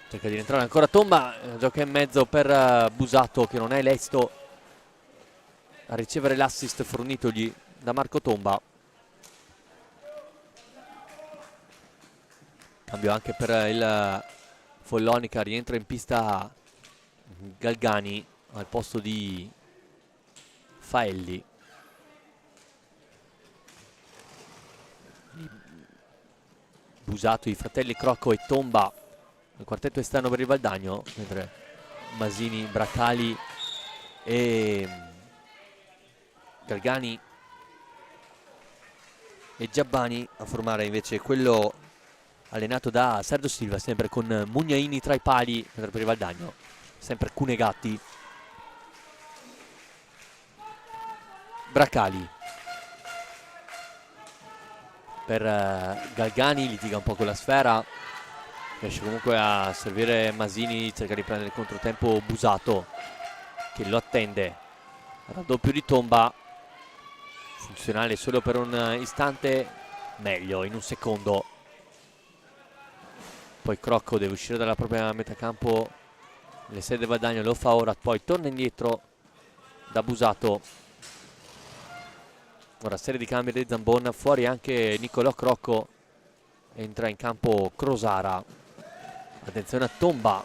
cerca di rientrare ancora Tomba, gioca in mezzo per Busato, che non è lesto a ricevere l'assist fornitogli da Marco Tomba. Cambio anche per il Follonica, rientra in pista Galgani al posto di Faelli. Busato, i fratelli Crocco e Tomba, il quartetto esterno per il Valdagno, mentre Masini, Bracali e Galgani e Giabbani a formare invece quello allenato da Sergio Silva, sempre con Mugnaini tra i pali, mentre per il Valdagno sempre Cunegatti. Bracali per Galgani, litiga un po' con la sfera, riesce comunque a servire Masini, cerca di prendere il controtempo Busato, che lo attende. Raddoppio di Tomba, funzionale solo per un istante, meglio in un secondo. Poi Crocco deve uscire dalla propria metacampo, le sede del Valdagno, lo fa ora, poi torna indietro da Busato. Ora serie di cambi di Zambon, fuori anche Nicolò Crocco, entra in campo Crosara. Attenzione a Tomba,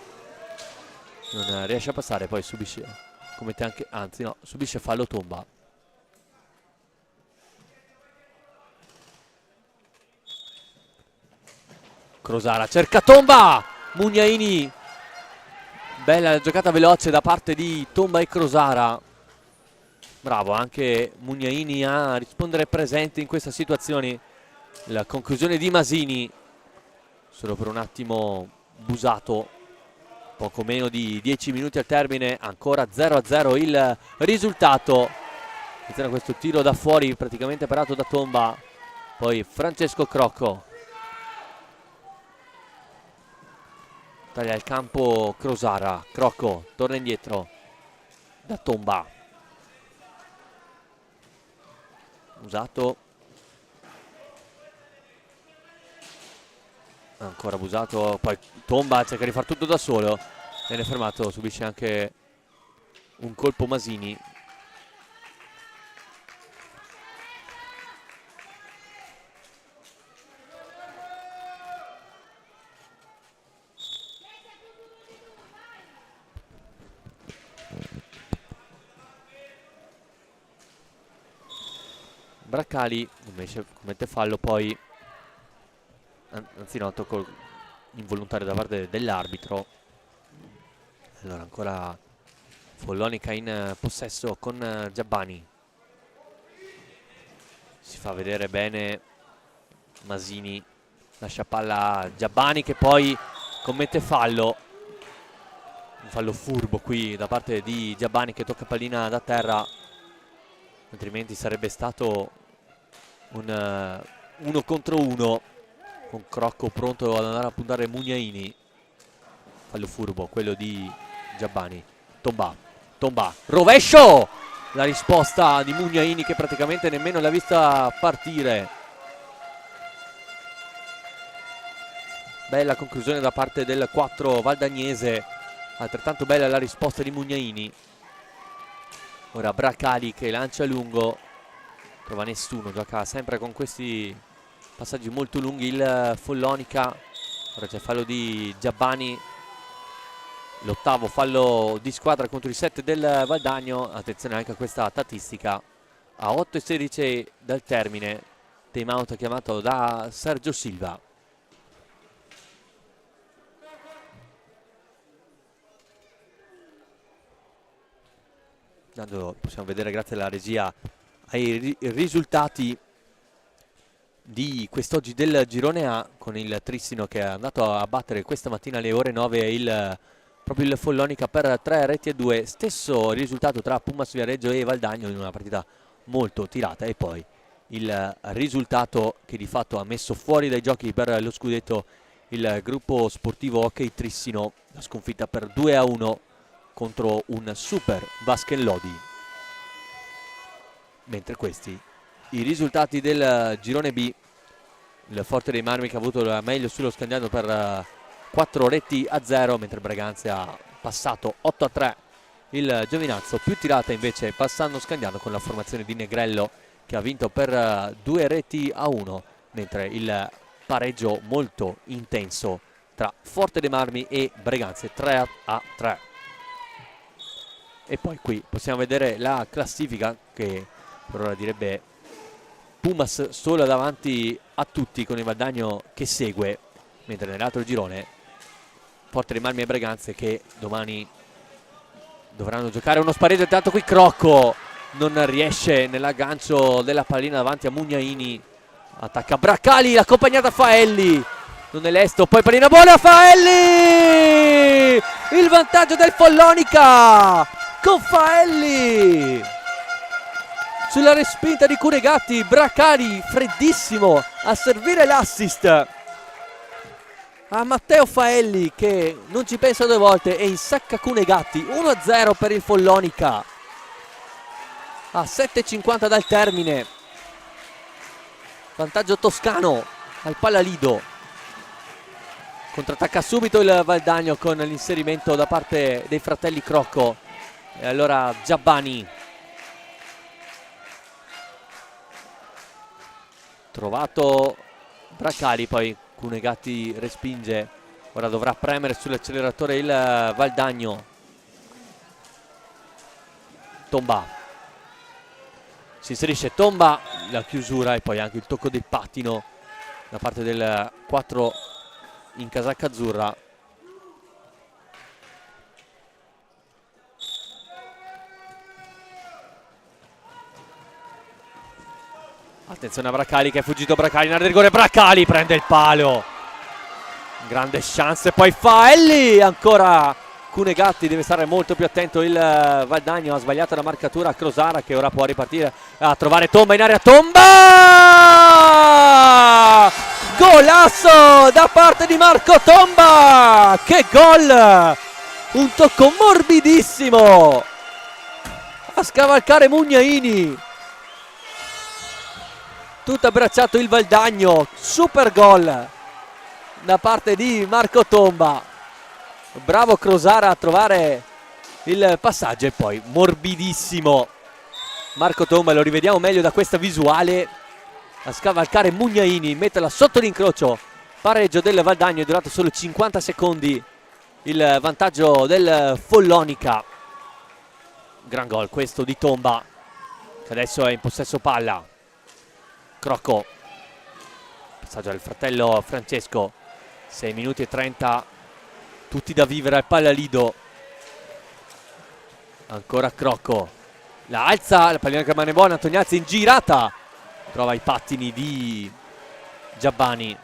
non riesce a passare, poi subisce, commette anche, anzi no, subisce fallo Tomba. Crosara cerca Tomba, Mugnaini, bella giocata veloce da parte di Tomba e Crosara. Bravo anche Mugnaini a rispondere presente in questa situazione. La conclusione di Masini, solo per un attimo Busato, poco meno di 10 minuti al termine, ancora 0-0 il risultato. Attenzione a questo tiro da fuori praticamente parato da Tomba, poi Francesco Crocco taglia il campo Crosara, Crocco torna indietro da Tomba. Busato, ancora Busato, poi Tomba cerca di far tutto da solo, viene fermato, subisce anche un colpo Masini. Bracali invece commette fallo, poi anzi no, tocco involontario da parte dell'arbitro. Allora ancora Follonica in possesso con Giabbani, si fa vedere bene Masini, lascia palla a Giabbani che poi commette fallo, un fallo furbo qui da parte di Giabbani che tocca pallina da terra, altrimenti sarebbe stato un 1 contro 1 con Crocco pronto ad andare a puntare Mugnaini. Fallo furbo quello di Giabbani. Tomba, rovescio! La risposta di Mugnaini che praticamente nemmeno l'ha vista partire. Bella conclusione da parte del 4 valdagnese, altrettanto bella la risposta di Mugnaini. Ora Bracali che lancia lungo, trova nessuno, gioca sempre con questi passaggi molto lunghi il Follonica. Ora c'è fallo di Giabbani, l'ottavo fallo di squadra contro i 7 del Valdagno. Attenzione anche a questa statistica, a 8:16 dal termine, time out chiamato da Sergio Silva. possiamo vedere grazie alla regia ai risultati di quest'oggi del girone A, con il Trissino che è andato a battere questa mattina alle ore 9 proprio il Follonica per 3-2, stesso risultato tra Pumas Viareggio e Valdagno in una partita molto tirata, e poi il risultato che di fatto ha messo fuori dai giochi per lo scudetto il gruppo sportivo Hockey Trissino, la sconfitta per 2-1 contro un super Vasken Lodi. Mentre questi i risultati del girone B, il Forte dei Marmi che ha avuto la meglio sullo Scandiano per 4-0, mentre Braganza ha passato 8-3 il Giovinazzo, più tirata invece passando Scandiano con la formazione di Negrello che ha vinto per 2-1, mentre il pareggio molto intenso tra Forte dei Marmi e Braganza 3-3. E poi qui possiamo vedere la classifica che per ora direbbe Pumas solo davanti a tutti, con il Valdagno che segue, mentre nell'altro girone Forte dei Marmi e Braganza che domani dovranno giocare uno spareggio. Intanto qui Crocco non riesce nell'aggancio della pallina davanti a Mugnaini, attacca Braccali, accompagnata Faelli, non è lesto, poi pallina buona, Faelli, il vantaggio del Follonica con Faelli sulla respinta di Cunegatti. Braccali freddissimo a servire l'assist a Matteo Faelli, che non ci pensa due volte e insacca Cunegatti. 1-0 per il Follonica a 7:50 dal termine, vantaggio toscano al Pallalido. Contrattacca subito il Valdagno con l'inserimento da parte dei fratelli Crocco, e allora Giabbani, trovato Braccali, poi Cunegatti respinge, ora dovrà premere sull'acceleratore il Valdagno. Tomba, si inserisce Tomba, la chiusura e poi anche il tocco del pattino da parte del 4 in casacca azzurra. Attenzione a Braccali che è fuggito, Braccali in area di rigore, Braccali prende il palo, grande chance, poi Faelli ancora. Cunegatti deve stare molto più attento, il Valdagno ha sbagliato la marcatura a Crosara che ora può ripartire a trovare Tomba in area. Tomba, golasso da parte di Marco Tomba, che gol, un tocco morbidissimo a scavalcare Mugnaini, tutto abbracciato il Valdagno, super gol da parte di Marco Tomba. Bravo Crosara a trovare il passaggio, e poi morbidissimo Marco Tomba, lo rivediamo meglio da questa visuale, a scavalcare Mugnaini, metterla sotto l'incrocio. Pareggio del Valdagno, è durato solo 50 secondi il vantaggio del Follonica. Gran gol questo di Tomba, che adesso è in possesso palla. Crocco, passaggio al fratello Francesco, 6 minuti e 30 tutti da vivere al Pallalido. Ancora Crocco, la alza, la pallina che rimane buona, Antoniazzi in girata, trova i pattini di Giabbani,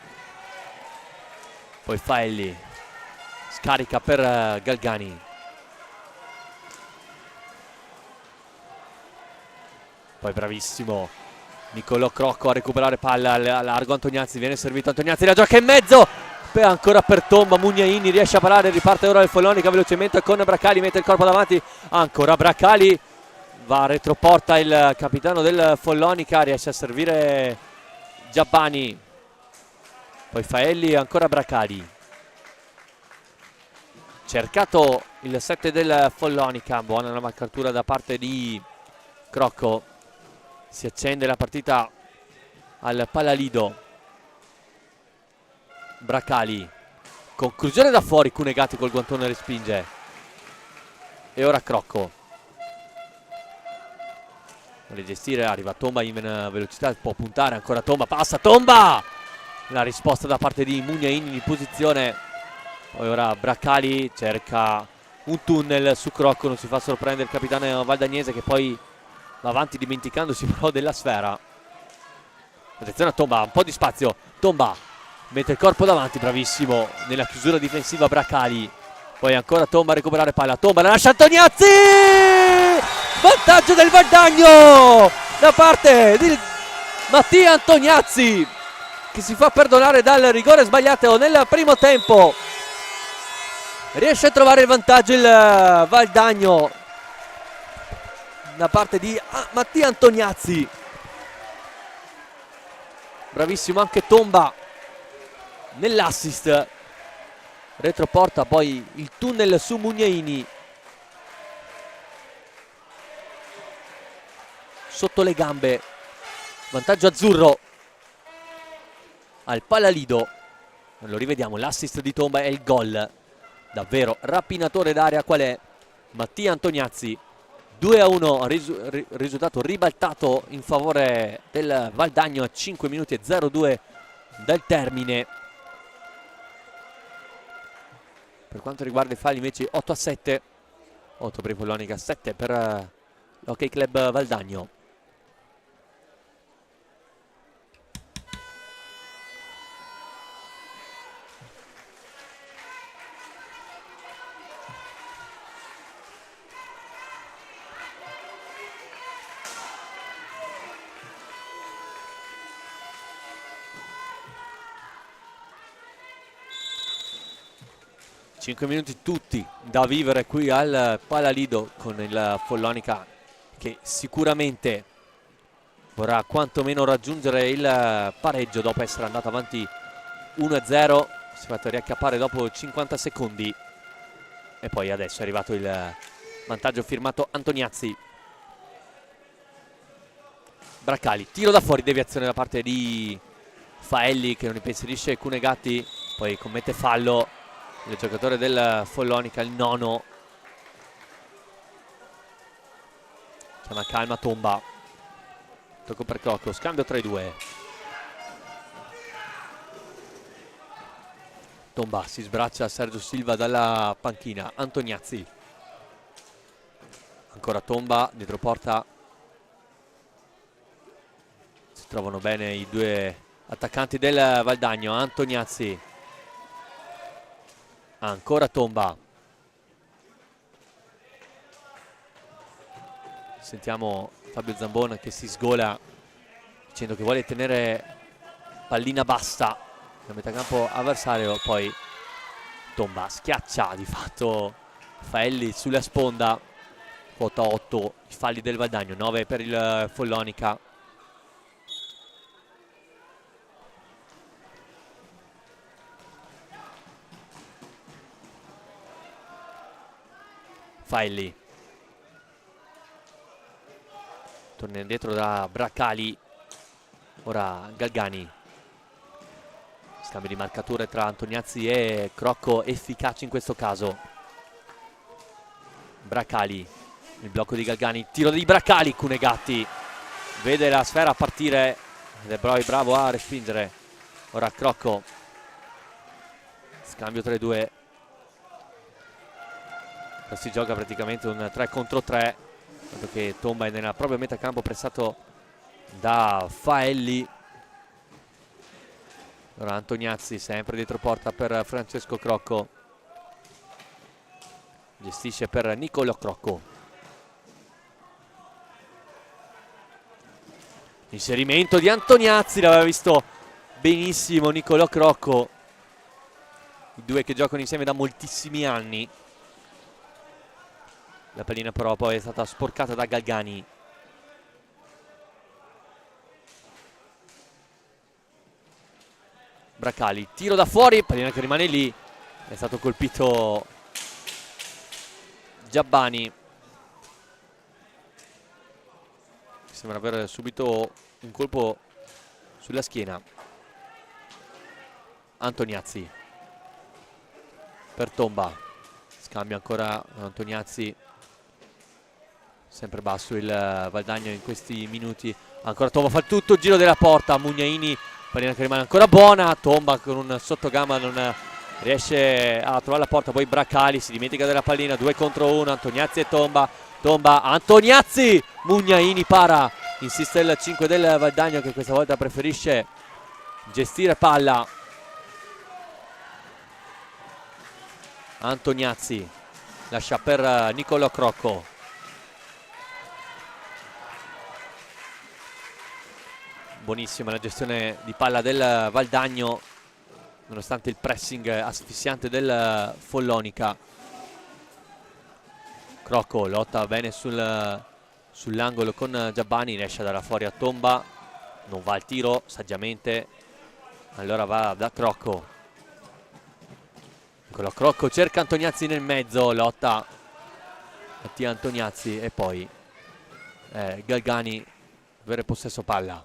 poi Faelli scarica per Galgani, poi bravissimo Niccolò Crocco a recuperare palla a largo. Antoniazzi, viene servito Antoniazzi, la gioca in mezzo, ancora per Tomba, Mugnaini riesce a parare, riparte ora il Follonica velocemente con Braccali, mette il corpo davanti, ancora Braccali, va a retroporta il capitano del Follonica, riesce a servire Giabbani, poi Faelli, ancora Braccali, cercato il 7 del Follonica, buona la marcatura da parte di Crocco, si accende la partita al Pallalido. Braccali, conclusione da fuori, Cunegatti col guantone respinge, e ora Crocco vuole gestire, arriva Tomba in velocità, può puntare, ancora Tomba, passa Tomba, la risposta da parte di Mugnaini in posizione, poi ora Braccali cerca un tunnel su Crocco, non si fa sorprendere il capitano valdagnese, che poi va avanti dimenticandosi però della sfera. Attenzione a Tomba, un po' di spazio, Tomba mette il corpo davanti, bravissimo nella chiusura difensiva Bracali. Poi ancora Tomba a recuperare palla, Tomba la lascia Antoniazzi, vantaggio del Valdagno da parte di Mattia Antoniazzi, che si fa perdonare dal rigore sbagliato nel primo tempo. Riesce a trovare il vantaggio il Valdagno da parte di Mattia Antoniazzi. Bravissimo anche Tomba nell'assist. Retroporta poi il tunnel su Mugnaini. Sotto le gambe. Vantaggio azzurro al Palalido. Lo rivediamo, l'assist di Tomba e il gol. Davvero rapinatore d'area qual è Mattia Antoniazzi. 2-1, risultato ribaltato in favore del Valdagno a 5 minuti e 02 dal termine. Per quanto riguarda i falli invece 8-7, 8 per i Follonica, 7 per l'Hockey Club Valdagno. Cinque minuti tutti da vivere qui al Palalido con il Follonica, che sicuramente vorrà quantomeno raggiungere il pareggio dopo essere andato avanti 1-0. Si è fatto riacchiappare dopo 50 secondi e poi adesso è arrivato il vantaggio firmato Antoniazzi. Bracali, tiro da fuori, deviazione da parte di Faelli che non impensierisce Cunegatti, poi commette fallo il giocatore del Follonica, il nono. Chiama calma Tomba. Tocco per Crocco, scambio tra i due. Tomba si sbraccia a Sergio Silva dalla panchina. Antoniazzi. Ancora Tomba, dietro porta. Si trovano bene i due attaccanti del Valdagno. Antoniazzi. Ancora Tomba. Sentiamo Fabio Zambon che si sgola dicendo che vuole tenere pallina bassa a metà campo avversario. Poi Tomba schiaccia di fatto Faelli sulla sponda. Quota 8 i falli del Valdagno, 9 per il Follonica. Faelli torna indietro da Bracali. Ora Galgani, scambio di marcature tra Antoniazzi e Crocco, efficace in questo caso. Bracali, il blocco di Galgani, tiro di Bracali. Cunegatti vede la sfera partire ed è bravo a respingere. Ora Crocco, scambio tra i due. Si gioca praticamente un 3 contro 3, dato che Tomba è nella propria metà campo pressato da Faelli. Ora Antoniazzi sempre dietro porta per Francesco Crocco, gestisce per Nicolò Crocco. Inserimento di Antoniazzi, l'aveva visto benissimo Nicolò Crocco, i due che giocano insieme da moltissimi anni. La pallina però poi è stata sporcata da Galgani. Bracali, tiro da fuori, pallina che rimane lì. È stato colpito Giabbani. Sembra aver subito un colpo sulla schiena. Antoniazzi per Tomba. Scambia ancora Antoniazzi. Sempre basso il Valdagno in questi minuti. Ancora Tomba fa tutto il giro della porta. Mugnaini, pallina che rimane ancora buona. Tomba con un sottogamba non riesce a trovare la porta, poi Braccali si dimentica della pallina, 2 contro 1, Antoniazzi e Tomba, Antoniazzi, Mugnaini para, insiste il 5 del Valdagno che questa volta preferisce gestire palla. Antoniazzi lascia per Nicolò Crocco, buonissima la gestione di palla del Valdagno nonostante il pressing asfissiante del Follonica. Crocco lotta bene sull'angolo con Giabbani, riesce a dare fuori a Tomba, non va al tiro saggiamente, allora va da Crocco. Nicolò Crocco cerca Antoniazzi nel mezzo, lotta Mattia Antoniazzi e poi Galgani avere possesso palla.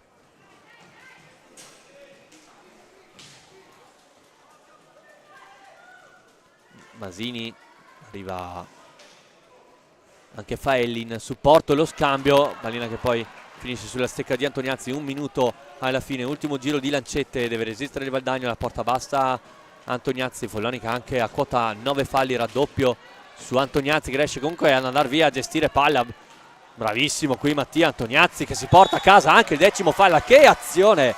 Masini, arriva anche Faelli in supporto, lo scambio, pallina che poi finisce sulla stecca di Antoniazzi, 1 minuto alla fine, ultimo giro di lancette, deve resistere il Valdagno, la porta bassa Antoniazzi, Follonica anche a quota 9 falli, raddoppio su Antoniazzi che riesce comunque ad andare via a gestire palla, bravissimo qui Mattia Antoniazzi che si porta a casa anche il 10° fallo, che azione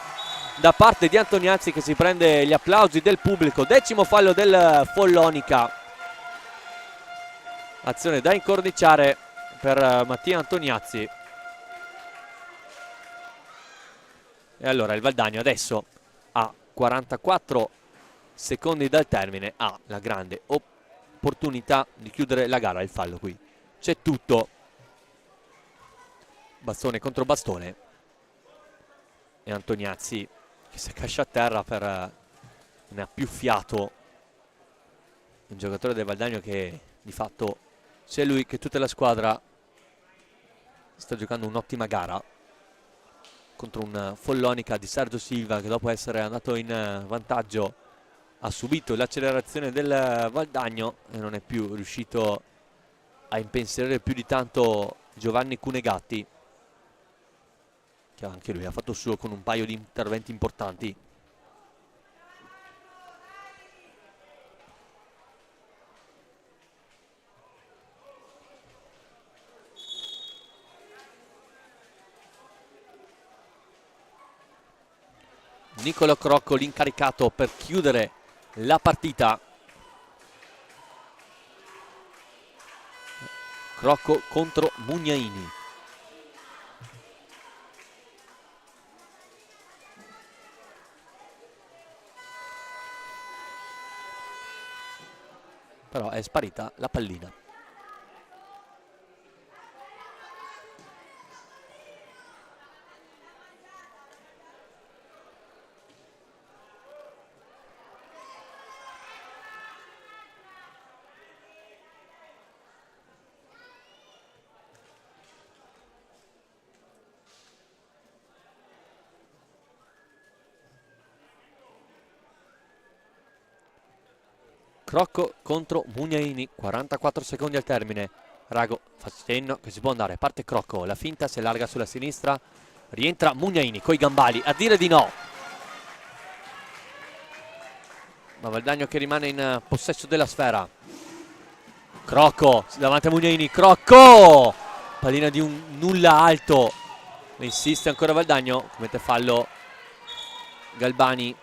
da parte di Antoniazzi che si prende gli applausi del pubblico, 10° fallo del Follonica. Azione da incorniciare per Mattia Antoniazzi. E allora il Valdagno adesso a 44 secondi dal termine ha la grande opportunità di chiudere la gara. Il fallo qui c'è tutto, bastone contro bastone, e Antoniazzi che si accascia a terra per non ha più fiato, un giocatore del Valdagno che di fatto sia lui che tutta la squadra sta giocando un'ottima gara contro un Follonica di Sergio Silva che dopo essere andato in vantaggio ha subito l'accelerazione del Valdagno e non è più riuscito a impensierire più di tanto Giovanni Cunegatti, che anche lui ha fatto suo con un paio di interventi importanti. Nicolò Crocco l'incaricato per chiudere la partita. Crocco contro Mugnaini. Però è sparita la pallina. Crocco contro Mugnaini, 44 secondi al termine. Rago fa cenno che si può andare, parte Crocco, la finta si allarga sulla sinistra, rientra Mugnaini coi gambali a dire di no. Ma Valdagno che rimane in possesso della sfera. Crocco davanti a Mugnaini, Crocco! Pallina di un nulla alto, insiste ancora Valdagno, commette fallo Galbani.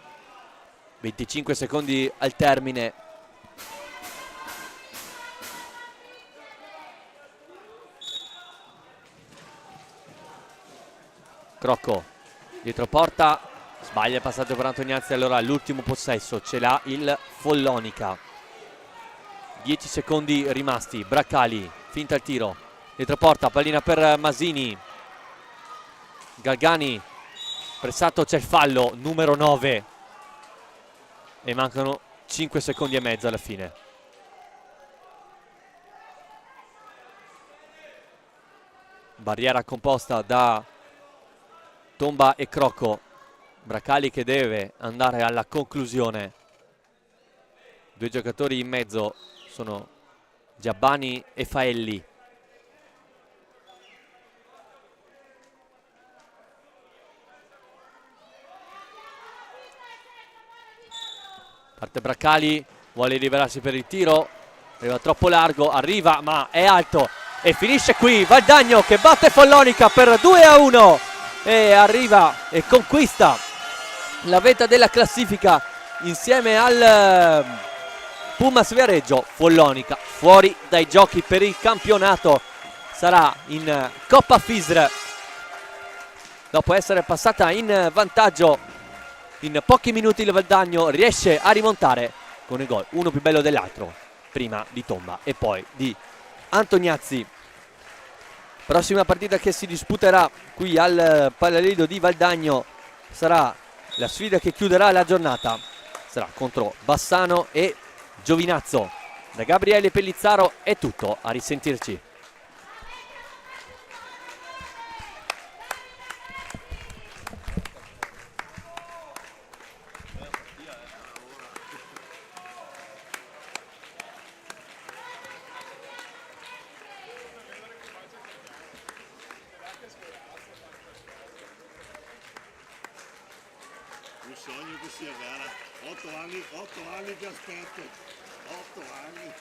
25 secondi al termine. Crocco dietro porta, sbaglia il passaggio per Antoniazzi, allora l'ultimo possesso ce l'ha il Follonica. 10 secondi rimasti, Braccali finta il tiro, dietro porta, pallina per Masini, Galgani pressato, c'è il fallo numero 9 e mancano 5 secondi e mezzo alla fine. Barriera composta da Tomba e Crocco, Braccali che deve andare alla conclusione. Due giocatori in mezzo sono Giabbani e Faelli. Parte Braccali, vuole liberarsi per il tiro, arriva troppo largo, arriva ma è alto e finisce qui. Valdagno che batte Follonica per 2-1 e arriva e conquista la vetta della classifica insieme al Pumas Viareggio. Follonica fuori dai giochi per il campionato, sarà in Coppa FISR dopo essere passata in vantaggio in pochi minuti. Il Valdagno riesce a rimontare con il gol, uno più bello dell'altro, prima di Tomba e poi di Antoniazzi. Prossima partita che si disputerà qui al Palalido di Valdagno sarà la sfida che chiuderà la giornata, sarà contro Bassano e Giovinazzo. Da Gabriele Pellizzaro è tutto, a risentirci. Un sogno che sia vera. 8 anni che aspetto. 8 anni.